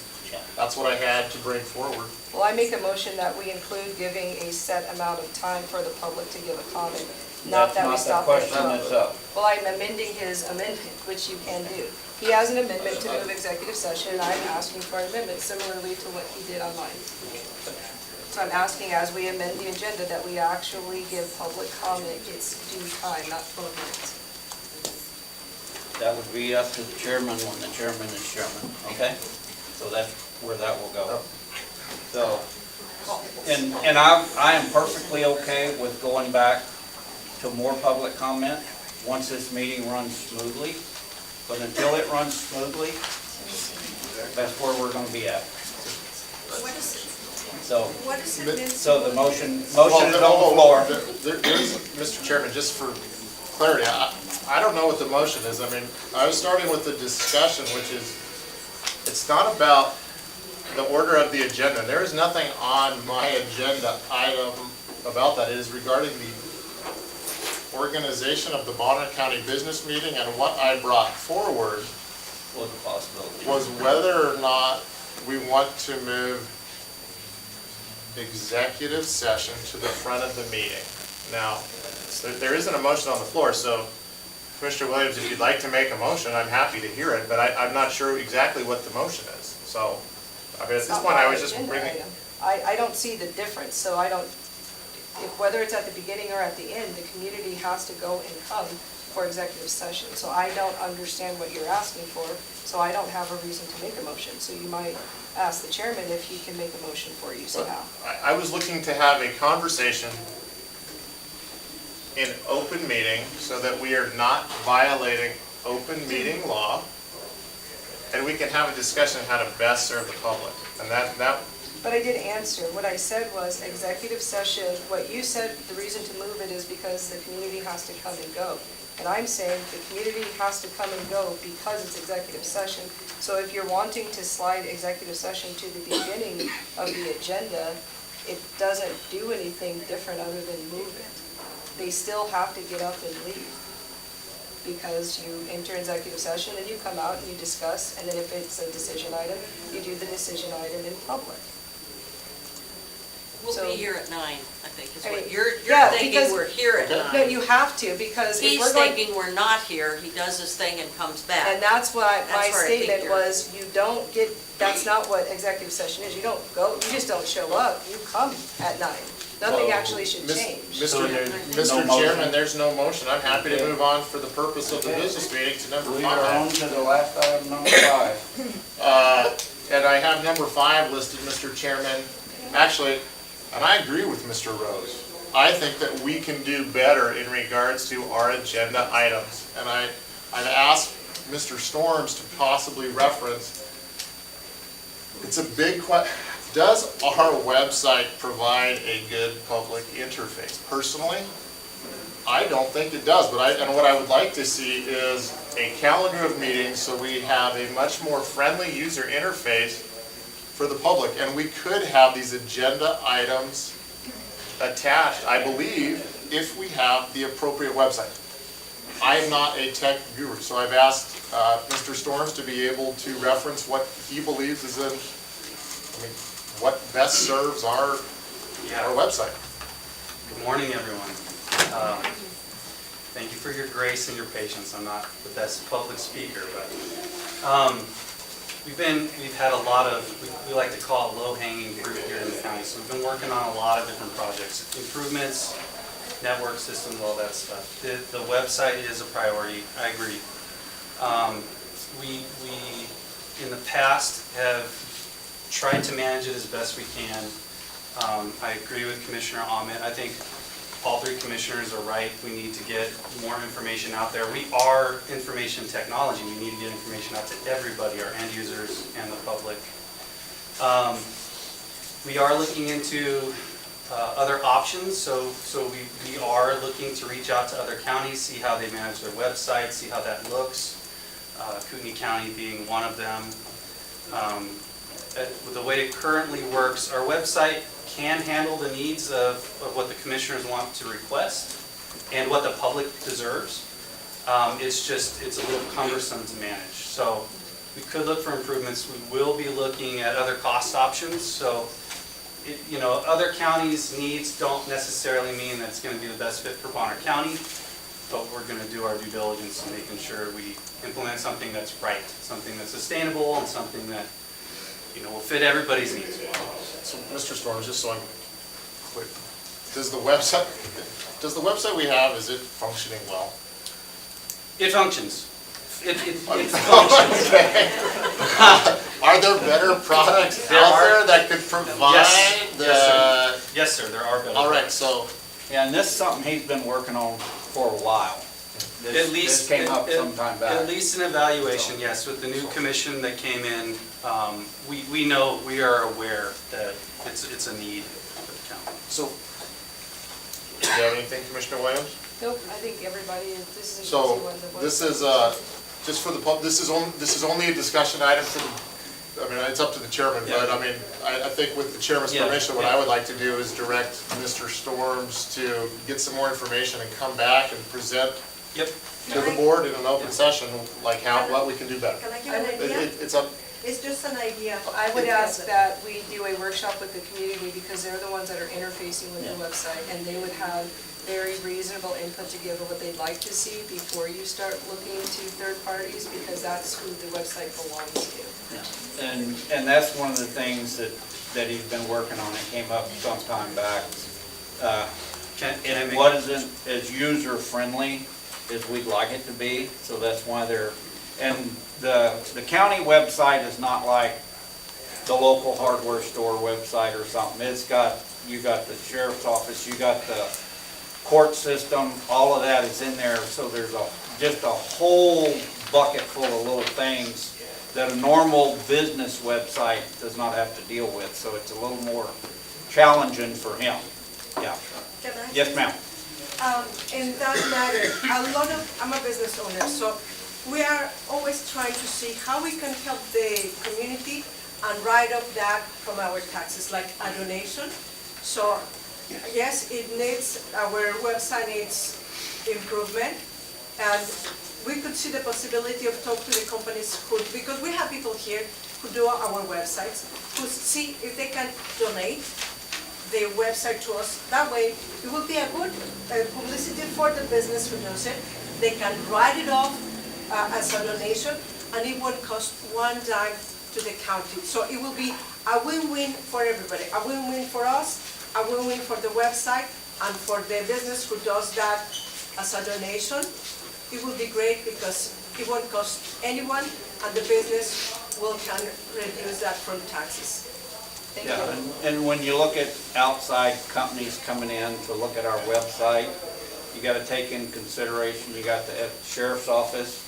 that's what I had to bring forward. Well, I make a motion that we include giving a set amount of time for the public to give a comment, not that we That's stop not it. the question that's up. Well, I'm amending his amendment, which you can do. He has an amendment to move executive session, and I'm asking for an amendment similarly to what he did on mine. So I'm asking, as we amend the agenda, that we actually give public comment its due time, not 12 minutes. That would be up to the chairman when the chairman is chairman, okay? So that's where that will go. So, and I am perfectly okay with going back to more public comment once this meeting runs smoothly. But until it runs smoothly, that's where we're gonna be at. So, What does it mean? so the motion is Well, on the floor. There's, Mr. Chairman, just for clarity, I don't know what the motion is. I mean, I was starting with the discussion, which is, it's not about the order of the agenda. There is nothing on my agenda item about that. It is regarding the organization of the Bonner County Business Meeting, and what I brought forward Was a possibility. was whether or not we want to move executive session to the front of the meeting. Now, there isn't a motion on the floor, so Commissioner Williams, if you'd like to make a motion, I'm happy to hear it, but I'm not sure exactly what the motion is. So, I mean, at this point, I was just bringing, I don't see the difference, so I don't, whether it's at the beginning or at the end, the community has to go and come for executive session. So I don't understand what you're asking for, so I don't have a reason to make a motion. So you might ask the chairman if he can make a motion for you somehow. I was looking to have a conversation in open meeting so that we are not violating open meeting law, and we can have a discussion on how to best serve the public. And that, But I did answer. What I said was executive session, what you said, the reason to move it is because the community has to come and go. And I'm saying the community has to come and go because it's executive session. So if you're wanting to slide executive session to the beginning of the agenda, it doesn't do anything different other than move it. They still have to get up and leave, because you enter executive session and you come out and you discuss, and then if it's a decision item, you do the decision item in public. We'll So- be here at 9, I think, is I mean, what you're yeah, thinking because- we're here at 9. No, you have to, because if He's we're going, thinking we're not here, he does his thing and comes back. and that's why my That's where I think statement you're- was, you don't get, that's not what executive session is. You don't go, you just don't show up, you come at 9. Nothing actually should change. Mr. Chairman, there's no motion. I'm happy to move on for the purpose of the business meeting to number We are on 5. to the last item, number 5. And I have number 5 listed, Mr. Chairman. Actually, and I agree with Mr. Rose. I think that we can do better in regards to our agenda items. And I've asked Mr. Storms to possibly reference, it's a big question. Does our website provide a good public interface? Personally, I don't think it does, but and what I would like to see is a calendar of meetings so we have a much more friendly user interface for the public, and we could have these agenda items attached, I believe, if we have the appropriate website. I am not a tech guru, so I've asked Mr. Storms to be able to reference what he believes is what best serves our website. Good morning, everyone. Thank you for your grace and your patience. I'm not the best public speaker, but we've had a lot of, we like to call it low-hanging fruit here in the county. So we've been working on a lot of different projects, improvements, network systems, all that stuff. The website is a priority, I agree. We in the past have tried to manage it as best we can. I agree with Commissioner Ahmed. I think all 3 commissioners are right. We need to get more information out there. We are information technology. We need to get information out to everybody, our end users and the public. We are looking into other options, so we are looking to reach out to other counties, see how they manage their websites, see how that looks. Kootenai County being one of them. The way it currently works, our website can handle the needs of what the commissioners want to request and what the public deserves. It's a little cumbersome to manage. So we could look for improvements. We will be looking at other cost options. So, other counties' needs don't necessarily mean that it's going to be the best fit for Bonner County, but we're going to do our due diligence in making sure we implement something that's right, something that's sustainable, and something that will fit everybody's needs. So, Mr. Storms, just so I'm quick, does the website we have, is it functioning well? It functions. It functions. Okay. Are there better products out there that could provide the? Yes, sir, there are better. All right, so. Yeah, and this is something he's been working on for a while. This came up sometime back. At least an evaluation, yes, with the new commission that came in, we are aware that it's a need for the county. So, do you have anything, Commissioner Williams? Nope, I think everybody, this is an easy So, one. this is, just for the this is only a discussion item for it's up to the chairman, but I think with the chairman's permission, what I would like to do is direct Mr. Storms to get some more information and come back and present to the board in an open session, like what we can do better. Can I give an idea? It's just an idea. I would ask that we do a workshop with the community because they're the ones that are interfacing with the website, and they would have very reasonable input to give of what they'd like to see before you start looking to third parties, because that's who the website belongs to. And that's one of the things that he's been working on. It came up some time back. It wasn't as user-friendly as we'd like it to be, so that's why and the county website is not like the local hardware store website or something. You got the sheriff's office, you got the court system, all of that is in there, so there's just a whole bucket full of little things that a normal business website does not have to deal with, so it's a little more challenging for him. Yeah. Can I? Yes, ma'am. In that matter, I'm a business owner, so we are always trying to see how we can help the community and write off that from our taxes, like a donation. So, yes, our website needs improvement, and we could see the possibility of talk to the companies because we have people here who do our websites, who see if they can donate the website to us. That way, it will be a good publicity for the business who does it. They can write it off as a donation, and it won't cost one dime to the county. So it will be a win-win for everybody, a win-win for us, a win-win for the website, and for the business who does that as a donation. It will be great because it won't cost anyone, and the business can reduce that from taxes. Thank you. And when you look at outside companies coming in to look at our website, you got to take in consideration, you got the sheriff's office,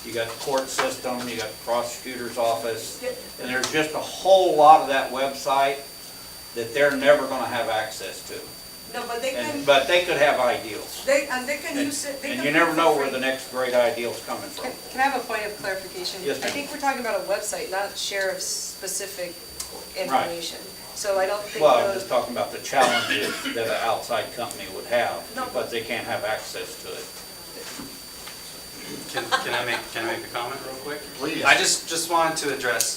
you got the court system, you got the prosecutor's office, and there's just a whole lot of that website that they're never going to have access to. No, but they can. But they could have ideals. They can use it. And you never know where the next great ideal's coming from. Can I have a point of clarification? Yes, ma'am. I think we're talking about a website, not sheriff's specific information. So I don't think Well, I'm just talking about the challenges that an outside company would have because they can't have access to it. Can I make a comment real quick? Please. I just wanted to address,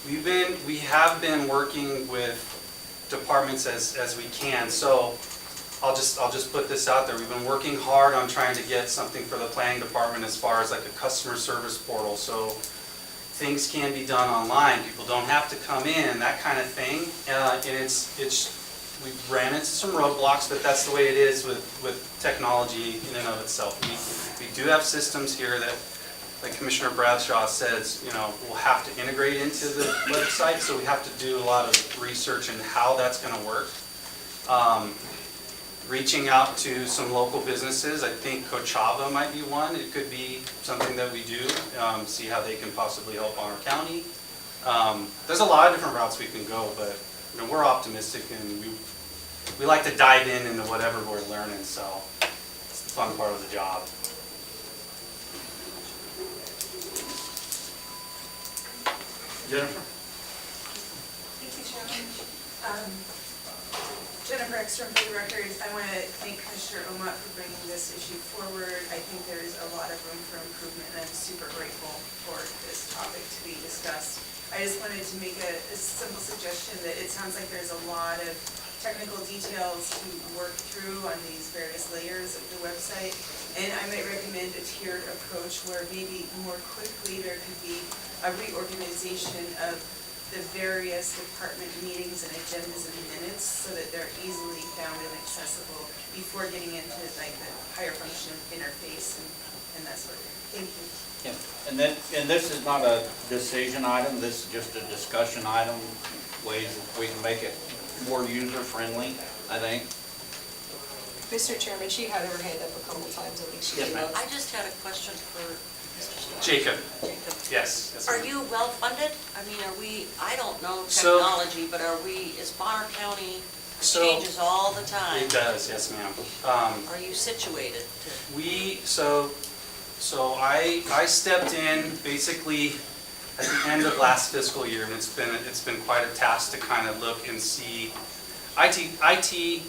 we have been working with departments as we can. So I'll just put this out there. We've been working hard on trying to get something for the planning department as far as like a customer service portal. So things can be done online. People don't have to come in, that kind of thing. And we've ran into some roadblocks, but that's the way it is with technology in and of itself. We do have systems here that, like Commissioner Bradshaw says, we'll have to integrate into the website, so we have to do a lot of research in how that's going to work. Reaching out to some local businesses, I think Coachava might be one. It could be something that we do, see how they can possibly help Bonner County. There's a lot of different routes we can go, but you know, we're optimistic and we like to dive into whatever we're learning, so it's the fun part of the job. Jennifer? Thank you, Chairman. Jennifer Ekstrom, for the record, I want to thank Commissioner Omat for bringing this issue forward. I think there's a lot of room for improvement, and I'm super grateful for this topic to be discussed. I just wanted to make a simple suggestion that it sounds like there's a lot of technical details to work through on these various layers of the website, and I might recommend a tiered approach where maybe more quickly there could be a reorganization of the various department meetings and agendas and minutes so that they're easily found and accessible before getting into like the higher function interface and that sort of thing. Thank you. Yeah. And this is not a decision item, this is just a discussion item, ways we can make it more user-friendly, I think. Mr. Chairman, she had her hand up a couple times, I think she Yes, came ma'am. up. I just had a question for Mr. Scott. Jacob. Jacob. Yes. Yes, Are ma'am. you well-funded? I mean, are we, I don't know So- technology, but is Bonner County, So- changes all the time. It does, yes, ma'am. Are you situated to? So I stepped in basically at the end of last fiscal year, and it's been quite a task to kind of look and see. IT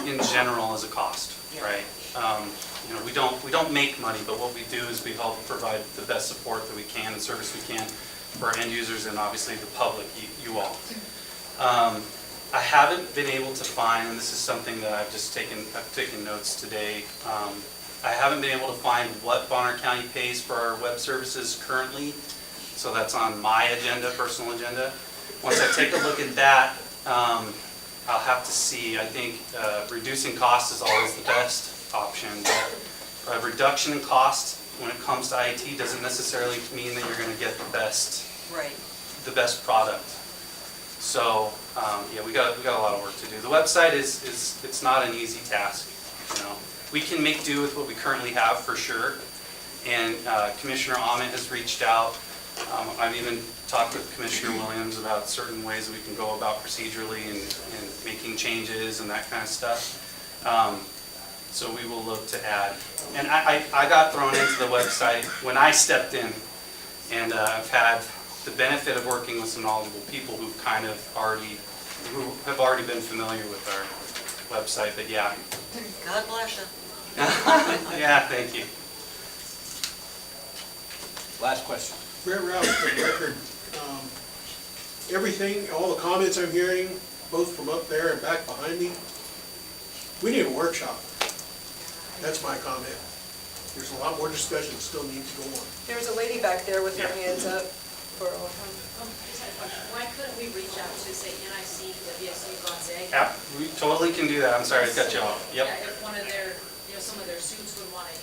in general is a cost, right? You know, we don't make money, but what we do is we help provide the best support that we can and service we can for our end users and obviously the public, you all. I haven't been able to find, and this is something that I've taken notes today. I haven't been able to find what Bonner County pays for our web services currently. So that's on my agenda, personal agenda. Once I take a look at that, I'll have to see. I think reducing cost is always the best option. But a reduction in cost when it comes to IT doesn't necessarily mean that you're going to get the best product. So yeah, we got a lot of work to do. The website it's not an easy task. You know, we can make do with what we currently have for sure. And Commissioner Ahmet has reached out. I've even talked with Commissioner Williams about certain ways that we can go about procedurally and making changes and that kind of stuff. So we will look to add. And I got thrown into the website when I stepped in, and I've had the benefit of working with some knowledgeable people who have already been familiar with our website. But yeah. God bless you. Yeah, thank you. Last question. Brett Rouse, for the record, everything, all the comments I'm hearing, both from up there and back behind me, we need a workshop. That's my comment. There's a lot more discussion that still needs to go on. There's a lady back there with her hands up for a long time. Just had a question. Why couldn't we reach out to, say, NIC, WSU, Gonzaga? Yeah, we totally can do that. I'm sorry to cut you off. Yep. Yeah, if one of their, some of their students would want to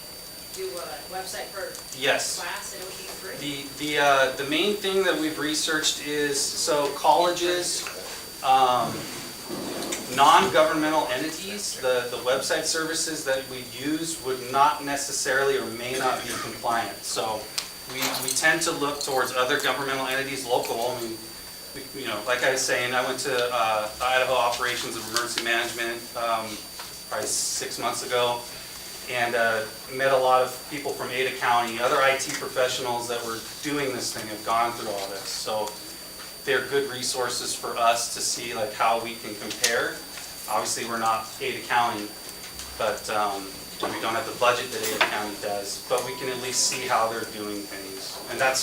do a website for Yes. class, and it would be free. The main thing that we've researched is, so colleges, non-governmental entities, the website services that we use would not necessarily or may not be compliant. So we tend to look towards other governmental entities, local. I mean, you know, like I was saying, I went to Idaho Operations of Emergency Management probably 6 months ago, and met a lot of people from Ada County. Other IT professionals that were doing this thing have gone through all this. So they're good resources for us to see like how we can compare. Obviously, we're not Ada County, but we don't have the budget that Ada County does. But we can at least see how they're doing things, and that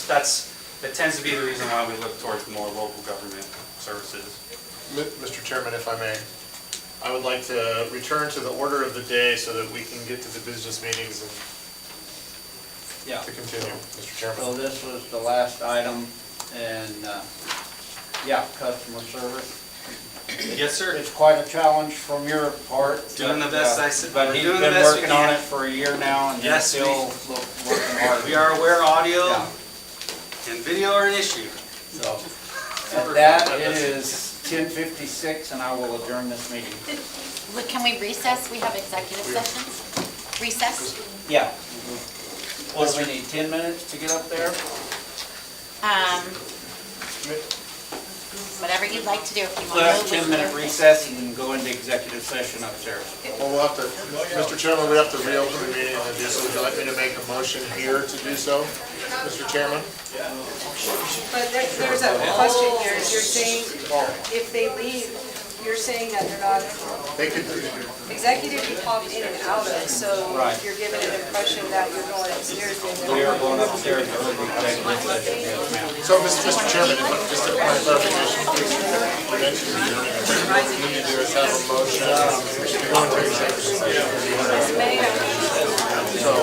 tends to be the reason why we look towards more local government services. Mr. Chairman, if I may, I would like to return to the order of the day so that we can get to the business meetings and to continue, Mr. Chairman. So this was the last item, and yeah, customer service. Yes, sir. It's quite a challenge from your part. Doing the best I said. But he's Doing been the best we working on can. it for a year now, and he's Yes, still working hard. We are aware audio Yeah. and video are an issue. So, at that, it is 10:56, and I will adjourn this meeting. Look, can we recess? We have executive sessions. Recess? Yeah. What do we need, 10 minutes to get up there? Whatever you'd like to do. If you want Last to move. 10-minute recess and then go into executive session upstairs. Well, we'll have to, Mr. Chairman, we have to reopen the meeting and do so. Would you like me to make a motion here to do so, Mr. Chairman? But there's a question here, you're saying if they leave, you're saying that they're not, They could, executive you pop in and out of, so Right. you're giving an impression that you're going upstairs. when We they're- are going upstairs for the executive session, yes, ma'am. so, Mr. Chairman, just a point of clarification, please. You mentioned the zoning. What we need to do is have a motion to go into executive session. So,